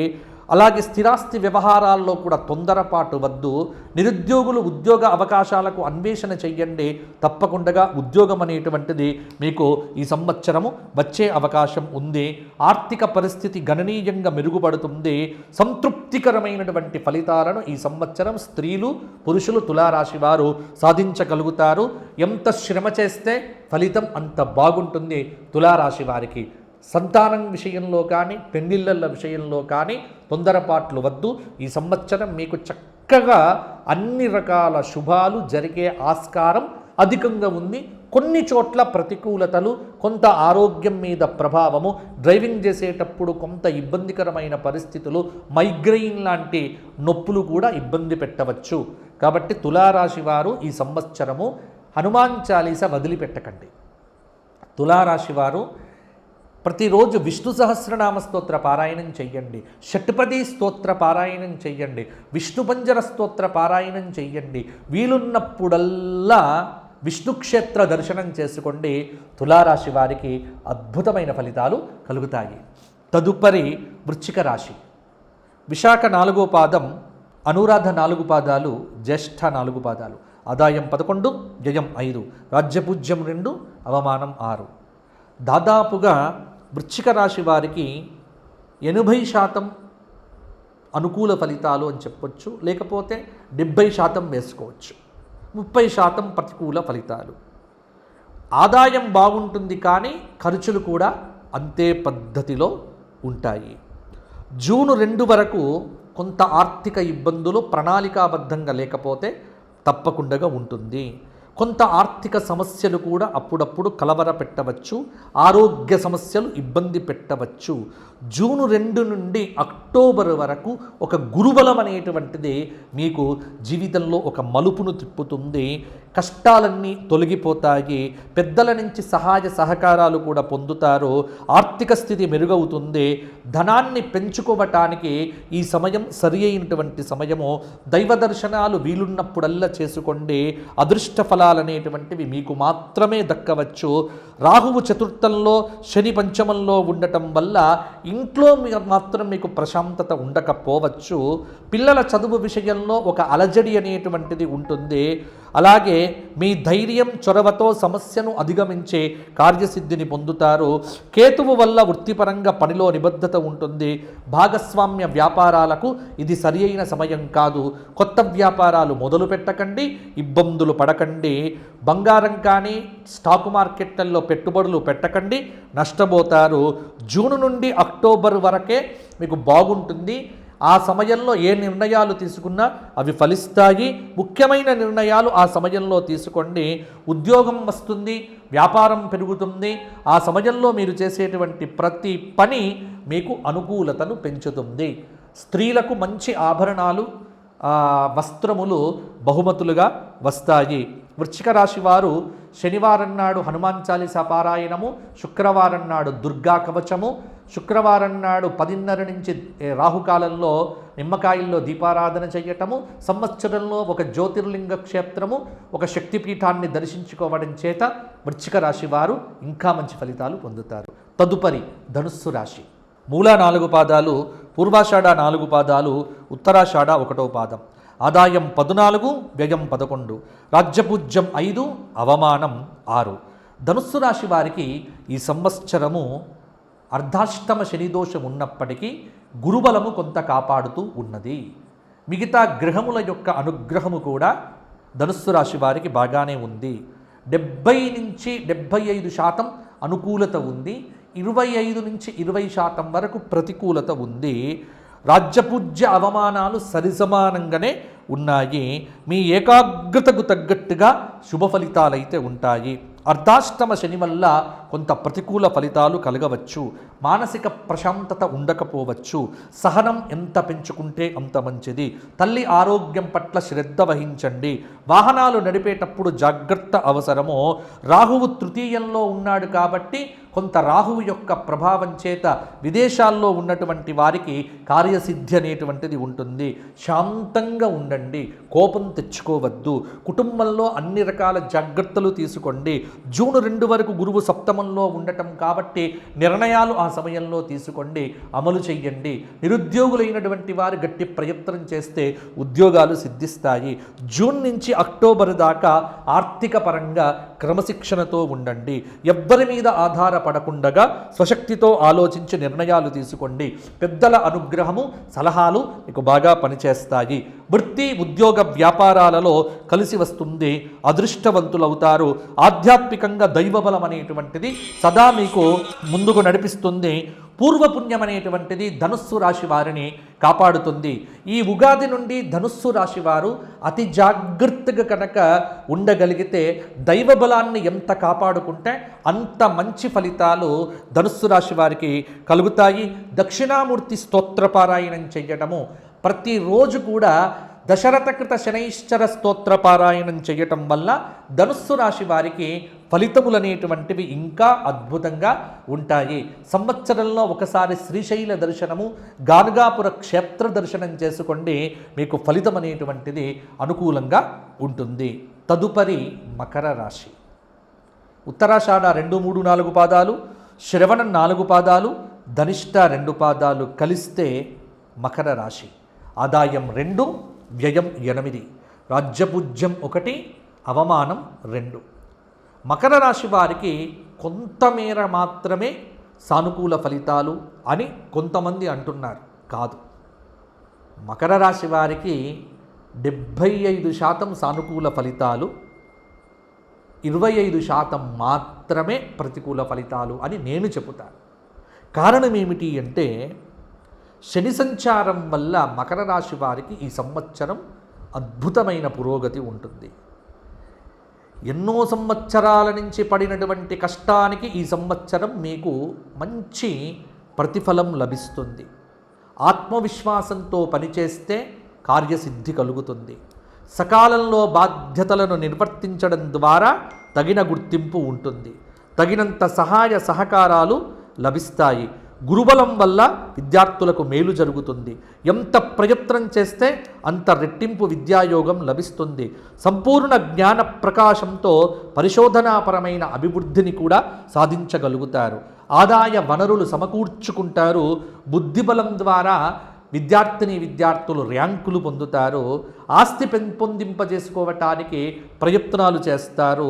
అలాగే స్థిరాస్తి వ్యవహారాల్లో కూడా తొందరపాటు వద్దు. నిరుద్యోగులు ఉద్యోగ అవకాశాలకు అన్వేషణ చెయ్యండి. తప్పకుండా ఉద్యోగం అనేటువంటిది మీకు ఈ సంవత్సరము వచ్చే అవకాశం ఉంది. ఆర్థిక పరిస్థితి గణనీయంగా మెరుగుపడుతుంది. సంతృప్తికరమైనటువంటి ఫలితాలను ఈ సంవత్సరం స్త్రీలు పురుషులు తులారాశి వారు సాధించగలుగుతారు. ఎంత శ్రమ చేస్తే ఫలితం అంత బాగుంటుంది తులారాశి వారికి. సంతానం విషయంలో కానీ పెళ్లిళ్ళ విషయంలో కానీ తొందరపాట్లు వద్దు. ఈ సంవత్సరం మీకు చక్కగా అన్ని రకాల శుభాలు జరిగే ఆస్కారం అధికంగా ఉంది. కొన్ని చోట్ల ప్రతికూలతలు, కొంత ఆరోగ్యం మీద ప్రభావము, డ్రైవింగ్ చేసేటప్పుడు కొంత ఇబ్బందికరమైన పరిస్థితులు, మైగ్రెయిన్ లాంటి నొప్పులు కూడా ఇబ్బంది పెట్టవచ్చు. కాబట్టి తులారాశి వారు ఈ సంవత్సరము హనుమాన్ చాలీస వదిలిపెట్టకండి. తులారాశి వారు ప్రతిరోజు విష్ణు సహస్రనామ స్తోత్ర పారాయణం చెయ్యండి, షట్పది స్తోత్ర పారాయణం చెయ్యండి, విష్ణు పంజర స్తోత్ర పారాయణం చెయ్యండి. వీలున్నప్పుడల్లా విష్ణు క్షేత్ర దర్శనం చేసుకోండి. తులారాశి వారికి అద్భుతమైన ఫలితాలు కలుగుతాయి. తదుపరి వృశ్చిక రాశి. విశాఖ 4వ పాదం, అనురాధ 4 పాదాలు, జ్యేష్ఠ 4 పాదాలు. ఆదాయం 11, వ్యయం 5, రాజ్యపూజ్యం 2, అవమానం 6. దాదాపుగా వృశ్చిక రాశి వారికి 80% అనుకూల ఫలితాలు అని చెప్పొచ్చు, లేకపోతే 70% వేసుకోవచ్చు. 30% ప్రతికూల ఫలితాలు. ఆదాయం బాగుంటుంది కానీ ఖర్చులు కూడా అంతే పద్ధతిలో ఉంటాయి. జూన్ 2 వరకు కొంత ఆర్థిక ఇబ్బందులు ప్రణాళికాబద్ధంగా లేకపోతే తప్పకుండా ఉంటుంది. కొంత ఆర్థిక సమస్యలు కూడా అప్పుడప్పుడు కలవర పెట్టవచ్చు. ఆరోగ్య సమస్యలు ఇబ్బంది పెట్టవచ్చు. జూన్ 2 నుండి అక్టోబర్ వరకు ఒక గురుబలం అనేటువంటిది మీకు జీవితంలో ఒక మలుపును తిప్పుతుంది. కష్టాలన్నీ తొలగిపోతాయి. పెద్దల నుంచి సహాయ సహకారాలు కూడా పొందుతారు. ఆర్థిక స్థితి మెరుగవుతుంది. ధనాన్ని పెంచుకోవటానికి ఈ సమయం సరి అయినటువంటి సమయము. దైవ దర్శనాలు వీలున్నప్పుడల్లా చేసుకోండి. అదృష్ట ఫలాలనేటువంటివి మీకు మాత్రమే దక్కవచ్చు. రాహువు చతుర్థంలో, శని పంచమంలో ఉండటం వల్ల ఇంట్లో మాత్రం మీకు ప్రశాంతత ఉండకపోవచ్చు. పిల్లల చదువు విషయంలో ఒక అలజడి అనేటువంటిది ఉంటుంది. అలాగే మీ ధైర్యం, చొరవతో సమస్యను అధిగమించే కార్యసిద్ధిని పొందుతారు. కేతువు వల్ల వృత్తిపరంగా పనిలో నిబద్ధత ఉంటుంది. భాగస్వామ్య వ్యాపారాలకు ఇది సరి అయిన సమయం కాదు. కొత్త వ్యాపారాలు మొదలు పెట్టకండి, ఇబ్బందులు పడకండి. బంగారం కానీ స్టాక్ మార్కెట్లలో పెట్టుబడులు పెట్టకండి, నష్టపోతారు. జూన్ నుండి అక్టోబర్ వరకే మీకు బాగుంటుంది. ఆ సమయంలో ఏ నిర్ణయాలు తీసుకున్నా అవి ఫలిస్తాయి. ముఖ్యమైన నిర్ణయాలు ఆ సమయంలో తీసుకోండి. ఉద్యోగం వస్తుంది, వ్యాపారం పెరుగుతుంది. ఆ సమయంలో మీరు చేసేటువంటి ప్రతి పని మీకు అనుకూలతను పెంచుతుంది. స్త్రీలకు మంచి ఆభరణాలు, వస్త్రములు బహుమతులుగా వస్తాయి. వృశ్చిక రాశి వారు శనివారం నాడు హనుమాన్ చాలీసా పారాయణము, శుక్రవారం నాడు దుర్గా కవచము, శుక్రవారం నాడు 10:30 నుంచి రాహుకాలంలో నిమ్మకాయల్లో దీపారాధన చేయటము, సంవత్సరంలో ఒక జ్యోతిర్లింగ క్షేత్రము, ఒక శక్తిపీఠాన్ని దర్శించుకోవడం చేత వృశ్చిక రాశి వారు ఇంకా మంచి ఫలితాలు పొందుతారు. తదుపరి ధనుస్సు రాశి. మూల 4 పాదాలు, పూర్వాషాఢ 4 పాదాలు, ఉత్తరాషాఢ 1వ పాదం. ఆదాయం 14, వ్యయం 11, రాజ్యపూజ్యం 5, అవమానం 6. ధనుస్సు రాశి వారికి ఈ సంవత్సరము అర్ధాష్టమ శనిదోషం ఉన్నప్పటికీ గురుబలము కొంత కాపాడుతూ ఉన్నది. మిగతా గ్రహముల యొక్క అనుగ్రహము కూడా ధనుస్సు రాశి వారికి బాగానే ఉంది. 70 నుంచి 75% అనుకూలత ఉంది. 25 నుంచి 20% వరకు ప్రతికూలత ఉంది. రాజ్యపూజ్య అవమానాలు సరిసమానంగానే ఉన్నాయి. మీ ఏకాగ్రతకు తగ్గట్టుగా శుభ ఫలితాలైతే ఉంటాయి. అర్ధాష్టమ శని వల్ల కొంత ప్రతికూల ఫలితాలు కలగవచ్చు. మానసిక ప్రశాంతత ఉండకపోవచ్చు. సహనం ఎంత పెంచుకుంటే అంత మంచిది. తల్లి ఆరోగ్యం పట్ల శ్రద్ధ వహించండి. వాహనాలు నడిపేటప్పుడు జాగ్రత్త అవసరము. రాహువు తృతీయంలో ఉన్నాడు కాబట్టి కొంత రాహువు యొక్క ప్రభావం చేత విదేశాల్లో ఉన్నటువంటి వారికి కార్యసిద్ధి అనేటువంటిది ఉంటుంది. శాంతంగా ఉండండి, కోపం తెచ్చుకోవద్దు, కుటుంబంలో అన్ని రకాల జాగ్రత్తలు తీసుకోండి. జూన్ 2 వరకు గురువు సప్తమంలో ఉండటం కాబట్టి నిర్ణయాలు ఆ సమయంలో తీసుకోండి, అమలు చెయ్యండి. నిరుద్యోగులైనటువంటి వారు గట్టి ప్రయత్నం చేస్తే ఉద్యోగాలు సిద్ధిస్తాయి. జూన్ నుంచి అక్టోబర్ దాకా ఆర్థిక పరంగా క్రమశిక్షణతో ఉండండి. ఎవ్వరి మీద ఆధారపడకుండా స్వశక్తితో ఆలోచించి నిర్ణయాలు తీసుకోండి. పెద్దల అనుగ్రహము, సలహాలు మీకు బాగా పనిచేస్తాయి. వృత్తి, ఉద్యోగ, వ్యాపారాలలో కలిసి వస్తుంది, అదృష్టవంతులవుతారు. ఆధ్యాత్మికంగా దైవబలం అనేటువంటిది సదా మీకు ముందుకు నడిపిస్తుంది. పూర్వపుణ్యం అనేటువంటిది ధనుస్సు రాశి వారిని కాపాడుతుంది. ఈ ఉగాది నుండి ధనుస్సు రాశి వారు అతి జాగ్రత్తగా కనుక ఉండగలిగితే, దైవబలాన్ని ఎంత కాపాడుకుంటే అంత మంచి ఫలితాలు ధనుస్సు రాశి వారికి కలుగుతాయి. దక్షిణామూర్తి స్తోత్రపారాయణం చెయ్యడము, ప్రతిరోజు కూడా దశరథకృత శనైశ్చర స్తోత్ర పారాయణం చేయటం వల్ల ధనుస్సు రాశి వారికి ఫలితములు అనేటువంటివి ఇంకా అద్భుతంగా ఉంటాయి. సంవత్సరంలో ఒకసారి శ్రీశైల దర్శనము, గానుగాపుర క్షేత్ర దర్శనం చేసుకోండి, మీకు ఫలితం అనేటువంటిది అనుకూలంగా ఉంటుంది. తదుపరి మకర రాశి. ఉత్తరాషాఢ 2, 3, 4 పాదాలు, శ్రవణం 4 పాదాలు, ధనిష్ట 2 పాదాలు కలిస్తే మకర రాశి. ఆదాయం 2, వ్యయం 8, రాజ్యపూజ్యం 1, అవమానం 2. మకర రాశి వారికి కొంతమేర మాత్రమే సానుకూల ఫలితాలు అని కొంతమంది అంటున్నారు. కాదు, మకర రాశి వారికి 75% సానుకూల ఫలితాలు, 25% మాత్రమే ప్రతికూల ఫలితాలు అని నేను చెబుతాను. కారణం ఏమిటి అంటే, శని సంచారం వల్ల మకర రాశి వారికి ఈ సంవత్సరం అద్భుతమైన పురోగతి ఉంటుంది. ఎన్నో సంవత్సరాల నుంచి పడినటువంటి కష్టానికి ఈ సంవత్సరం మీకు మంచి ప్రతిఫలం లభిస్తుంది. ఆత్మవిశ్వాసంతో పనిచేస్తే కార్యసిద్ధి కలుగుతుంది. సకాలంలో బాధ్యతలను నిర్వర్తించడం ద్వారా తగిన గుర్తింపు ఉంటుంది. తగినంత సహాయ సహకారాలు లభిస్తాయి. గురుబలం వల్ల విద్యార్థులకు మేలు జరుగుతుంది. ఎంత ప్రయత్నం చేస్తే అంత రెట్టింపు విద్యాయోగం లభిస్తుంది. సంపూర్ణ జ్ఞాన ప్రకాశంతో పరిశోధనాపరమైన అభివృద్ధిని కూడా సాధించగలుగుతారు. ఆదాయ వనరులు సమకూర్చుకుంటారు. బుద్ధిబలం ద్వారా విద్యార్థులు ర్యాంకులు పొందుతారు. ఆస్తి పెంపొందింపజేసుకోవటానికి ప్రయత్నాలు చేస్తారు.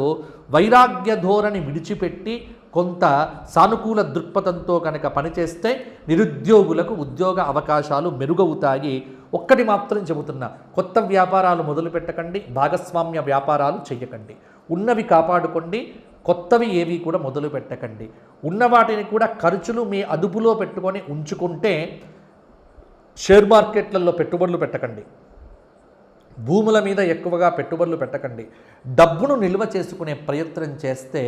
వైరాగ్య ధోరణి విడిచిపెట్టి కొంత సానుకూల దృక్పథంతో కనుక పనిచేస్తే నిరుద్యోగులకు ఉద్యోగ అవకాశాలు మెరుగవుతాయి. ఒక్కటి మాత్రం చెబుతున్నా, కొత్త వ్యాపారాలు మొదలు పెట్టకండి, భాగస్వామ్య వ్యాపారాలు చేయకండి. ఉన్నవి కాపాడుకోండి, కొత్తవి ఏవి కూడా మొదలు పెట్టకండి. ఉన్న వాటిని కూడా ఖర్చులు మీ అదుపులో పెట్టుకొని ఉంచుకుంటే, షేర్ మార్కెట్లలో పెట్టుబడులు పెట్టకండి, భూముల మీద ఎక్కువగా పెట్టుబడులు పెట్టకండి. డబ్బును నిల్వ చేసుకునే ప్రయత్నం చేస్తే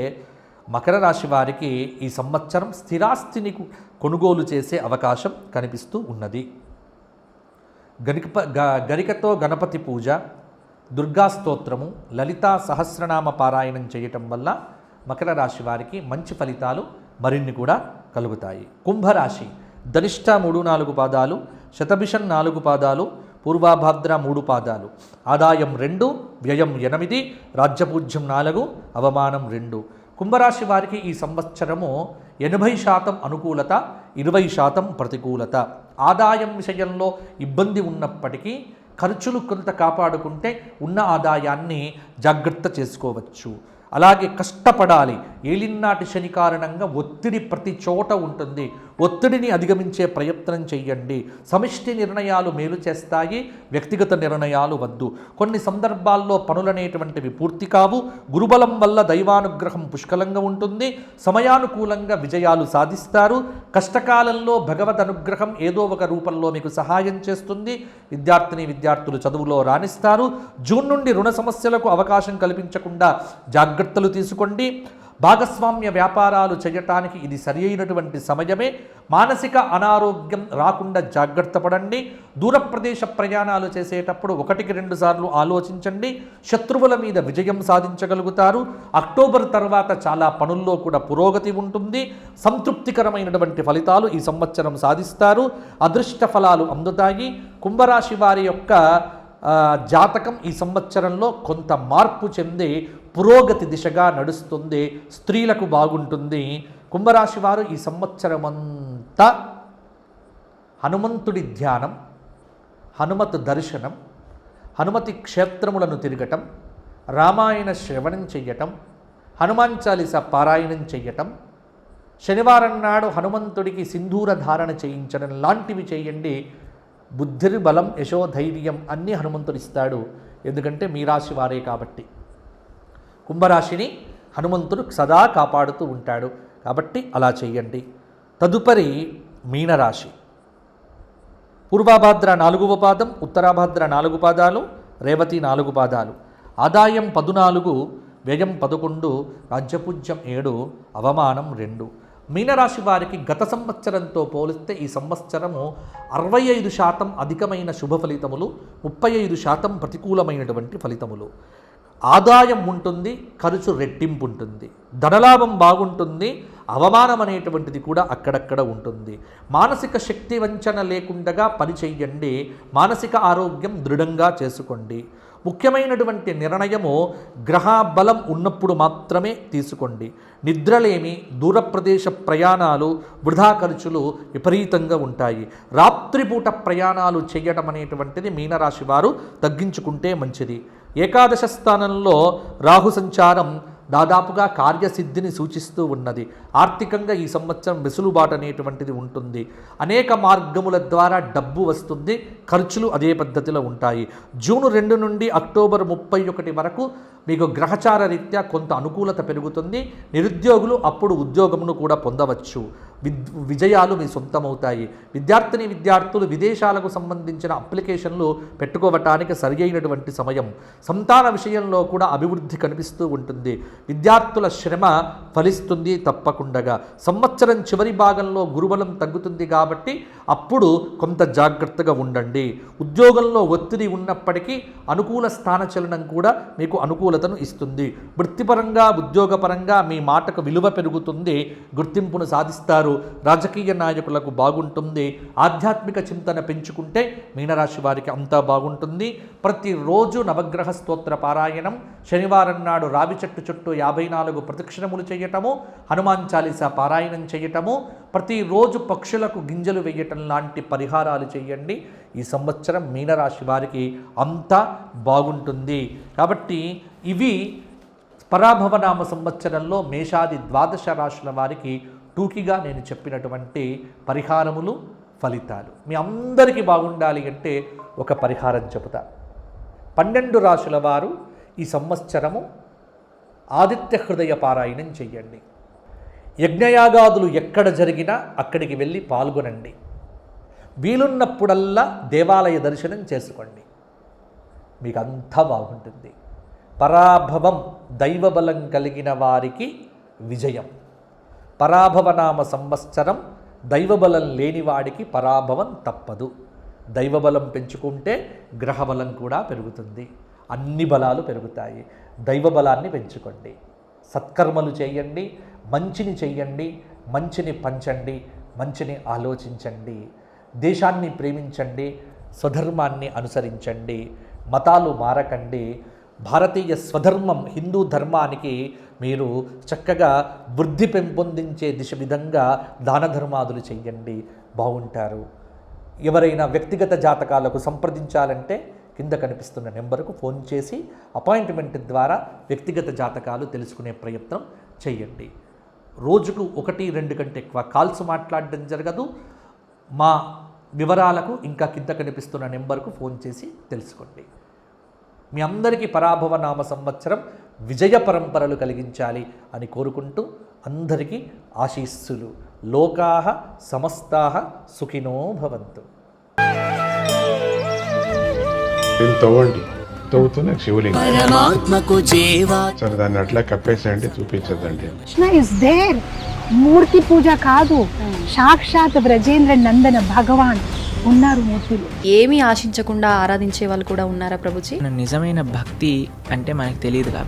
మకర రాశి వారికి ఈ సంవత్సరం స్థిరాస్తిని కొనుగోలు చేసే అవకాశం కనిపిస్తూ ఉన్నది. గరికతో గణపతి పూజ, దుర్గా స్తోత్రము, లలితా సహస్రనామ పారాయణం చేయటం వల్ల మకర రాశి వారికి మంచి ఫలితాలు మరిన్ని కూడా కలుగుతాయి. కుంభరాశి. ధనిష్ట 3, 4 పాదాలు, శతభిషం 4 పాదాలు, పూర్వాభాద్ర 3 పాదాలు. ఆదాయం 2, వ్యయం 8, రాజ్యపూజ్యం 4, అవమానం 2. కుంభరాశి వారికి ఈ సంవత్సరము 80% అనుకూలత, 20% ప్రతికూలత. ఆదాయం విషయంలో ఇబ్బంది ఉన్నప్పటికీ ఖర్చులు కొంత కాపాడుకుంటే ఉన్న ఆదాయాన్ని జాగ్రత్త చేసుకోవచ్చు. అలాగే కష్టపడాలి. ఏలినాటి శని కారణంగా ఒత్తిడి ప్రతి చోట ఉంటుంది. ఒత్తిడిని అధిగమించే ప్రయత్నం చేయండి. సమిష్టి నిర్ణయాలు మేలు చేస్తాయి, వ్యక్తిగత నిర్ణయాలు వద్దు. కొన్ని సందర్భాల్లో పనులనేటువంటివి పూర్తి కావు. గురుబలం వల్ల దైవానుగ్రహం పుష్కలంగా ఉంటుంది. సమయానుకూలంగా విజయాలు సాధిస్తారు. కష్టకాలంలో భగవద్ అనుగ్రహం ఏదో ఒక రూపంలో మీకు సహాయం చేస్తుంది. విద్యార్థులు చదువులో రాణిస్తారు. జూన్ నుండి రుణ సమస్యలకు అవకాశం కల్పించకుండా జాగ్రత్తలు తీసుకోండి. భాగస్వామ్య వ్యాపారాలు చేయటానికి ఇది సరి అయినటువంటి సమయమే. మానసిక అనారోగ్యం రాకుండా జాగ్రత్త పడండి. దూర ప్రదేశ ప్రయాణాలు చేసేటప్పుడు 1-2 సార్లు ఆలోచించండి. శత్రువుల మీద విజయం సాధించగలుగుతారు. అక్టోబర్ తర్వాత చాలా పనుల్లో కూడా పురోగతి ఉంటుంది. సంతృప్తికరమైనటువంటి ఫలితాలు ఈ సంవత్సరం సాధిస్తారు. అదృష్ట ఫలాలు అందుతాయి. కుంభరాశి వారి యొక్క జాతకం ఈ సంవత్సరంలో కొంత మార్పు చెంది పురోగతి దిశగా నడుస్తుంది. స్త్రీలకు బాగుంటుంది. కుంభరాశి వారు ఈ సంవత్సరం అంతా హనుమంతుడి ధ్యానం, హనుమత్ దర్శనం, హనుమతి క్షేత్రములను తిరగటం, రామాయణ శ్రవణం చెయ్యటం, హనుమాన్ చాలీస పారాయణం చెయ్యటం, శనివారం నాడు హనుమంతుడికి సింధూర ధారణ చేయించడం లాంటివి చేయండి. బుద్ధిర్బలం యశోధైర్యం అన్నీ హనుమంతుడు ఇస్తాడు. ఎందుకంటే మీ రాశి వారే కాబట్టి. కుంభరాశిని హనుమంతుడు సదా కాపాడుతూ ఉంటాడు కాబట్టి అలా చేయండి. తదుపరి మీనరాశి. పూర్వాభాద్ర 4వ పాదం, ఉత్తరాభాద్ర 4 పాదాలు, రేవతి 4 పాదాలు. ఆదాయం 14, వ్యయం 11, రాజ్యపూజ్యం 7, అవమానం 2. మీనరాశి వారికి గత సంవత్సరంతో పోలిస్తే ఈ సంవత్సరము 65% అధికమైన శుభ ఫలితములు, 35% ప్రతికూలమైనటువంటి ఫలితములు. ఆదాయం ఉంటుంది, ఖర్చు రెట్టింపు ఉంటుంది. ధనలాభం బాగుంటుంది, అవమానం అనేటువంటిది కూడా అక్కడక్కడ ఉంటుంది. మానసిక శక్తి వంచన లేకుండా పని చెయ్యండి. మానసిక ఆరోగ్యం దృఢంగా చేసుకోండి. ముఖ్యమైనటువంటి నిర్ణయము గ్రహ బలం ఉన్నప్పుడు మాత్రమే తీసుకోండి. నిద్రలేమి, దూరప్రదేశ ప్రయాణాలు, వృధా ఖర్చులు విపరీతంగా ఉంటాయి. రాత్రిపూట ప్రయాణాలు చేయడం అనేటువంటిది మీనరాశి వారు తగ్గించుకుంటే మంచిది. ఏకాదశ స్థానంలో రాహు సంచారం దాదాపుగా కార్యసిద్ధిని సూచిస్తూ ఉన్నది. ఆర్థికంగా ఈ సంవత్సరం వెసులుబాటు అనేటువంటిది ఉంటుంది. అనేక మార్గముల ద్వారా డబ్బు వస్తుంది. ఖర్చులు అదే పద్ధతిలో ఉంటాయి. జూన్ 2 నుండి అక్టోబర్ 31 వరకు మీకు గ్రహచార రీత్యా కొంత అనుకూలత పెరుగుతుంది. నిరుద్యోగులు అప్పుడు ఉద్యోగమును కూడా పొందవచ్చు. విజయాలు మీ సొంతమవుతాయి. విద్యార్థులు విదేశాలకు సంబంధించిన అప్లికేషన్లు పెట్టుకోవటానికి సరి అయినటువంటి సమయం. సంతాన విషయంలో కూడా అభివృద్ధి కనిపిస్తూ ఉంటుంది. విద్యార్థుల శ్రమ ఫలిస్తుంది తప్పకుండా. సంవత్సరం చివరి భాగంలో గురుబలం తగ్గుతుంది కాబట్టి అప్పుడు కొంత జాగ్రత్తగా ఉండండి. ఉద్యోగంలో ఒత్తిడి ఉన్నప్పటికీ అనుకూల స్థానచలనం కూడా మీకు అనుకూలతను ఇస్తుంది. వృత్తిపరంగా, ఉద్యోగపరంగా మీ మాటకు విలువ పెరుగుతుంది. గుర్తింపును సాధిస్తారు. రాజకీయ నాయకులకు బాగుంటుంది. ఆధ్యాత్మిక చింతన పెంచుకుంటే మీనరాశి వారికి అంతా బాగుంటుంది. ప్రతిరోజు నవగ్రహ స్తోత్ర పారాయణం, శనివారం నాడు రావి చెట్టు చుట్టూ 54 ప్రదక్షిణములు చేయటము, హనుమాన్ చాలీసా పారాయణం చేయటము, ప్రతిరోజు పక్షులకు గింజలు వేయటం లాంటి పరిహారాలు చేయండి. ఈ సంవత్సరం మీనరాశి వారికి అంతా బాగుంటుంది. కాబట్టి ఇవి పరాభవనామ సంవత్సరంలో మేషాది 12 రాశుల వారికి టూకీగా నేను చెప్పినటువంటి పరిహారములు, ఫలితాలు. మీ అందరికీ బాగుండాలి అంటే ఒక పరిహారం చెబుతా. 12 రాశుల వారు ఈ సంవత్సరము ఆదిత్య హృదయ పారాయణం చెయ్యండి. యజ్ఞయాగాదులు ఎక్కడ జరిగినా అక్కడికి వెళ్ళి పాల్గొనండి. వీలున్నప్పుడల్లా దేవాలయ దర్శనం చేసుకోండి. మీకు అంతా బాగుంటుంది. పరాభవం దైవబలం కలిగిన వారికి విజయం. పరాభవనామ సంవత్సరం దైవబలం లేనివాడికి పరాభవం తప్పదు. దైవబలం పెంచుకుంటే గ్రహబలం కూడా పెరుగుతుంది. అన్ని బలాలు పెరుగుతాయి. దైవబలాన్ని పెంచుకోండి. సత్కర్మలు చేయండి, మంచిని చెయ్యండి, మంచిని పంచండి, మంచిని ఆలోచించండి. దేశాన్ని ప్రేమించండి, స్వధర్మాన్ని అనుసరించండి, మతాలు మారకండి. భారతీయ స్వధర్మం హిందూ ధర్మానికి మీరు చక్కగా వృద్ధి పెంపొందించే దిశ విధంగా దాన ధర్మాదులు చెయ్యండి, బాగుంటారు. ఎవరైనా వ్యక్తిగత జాతకాలకు సంప్రదించాలంటే కింద కనిపిస్తున్న నెంబర్కు ఫోన్ చేసి అపాయింట్మెంట్ ద్వారా వ్యక్తిగత జాతకాలు తెలుసుకునే ప్రయత్నం చేయండి. రోజుకు 1-2 కంటే ఎక్కువ కాల్స్ మాట్లాడడం జరగదు. మా వివరాలకు ఇంకా కింద కనిపిస్తున్న నెంబర్కు ఫోన్ చేసి తెలుసుకోండి. మీ అందరికీ పరాభవ నామ సంవత్సరం విజయ పరంపరలు కలిగించాలి అని కోరుకుంటూ అందరికీ ఆశీస్సులు. లోకాః సమస్తాః సుఖినో భవంతు. తవ్వండి, అవుతున్న శివలింగం. పరమాత్మకు జీవా సరే దాన్ని అట్లా కప్పేసేయండి, చూపించదండి. Krishna is there. మూర్తి పూజ కాదు, సాక్షాత్ బ్రజేంద్ర నందన భగవాన్ ఉన్నారు మూర్తిలో. ఏమీ ఆశించకుండా ఆరాధించే వాళ్ళు కూడా ఉన్నారా ప్రభుజీ? నిజమైన భక్తి అంటే మనకు తెలియదు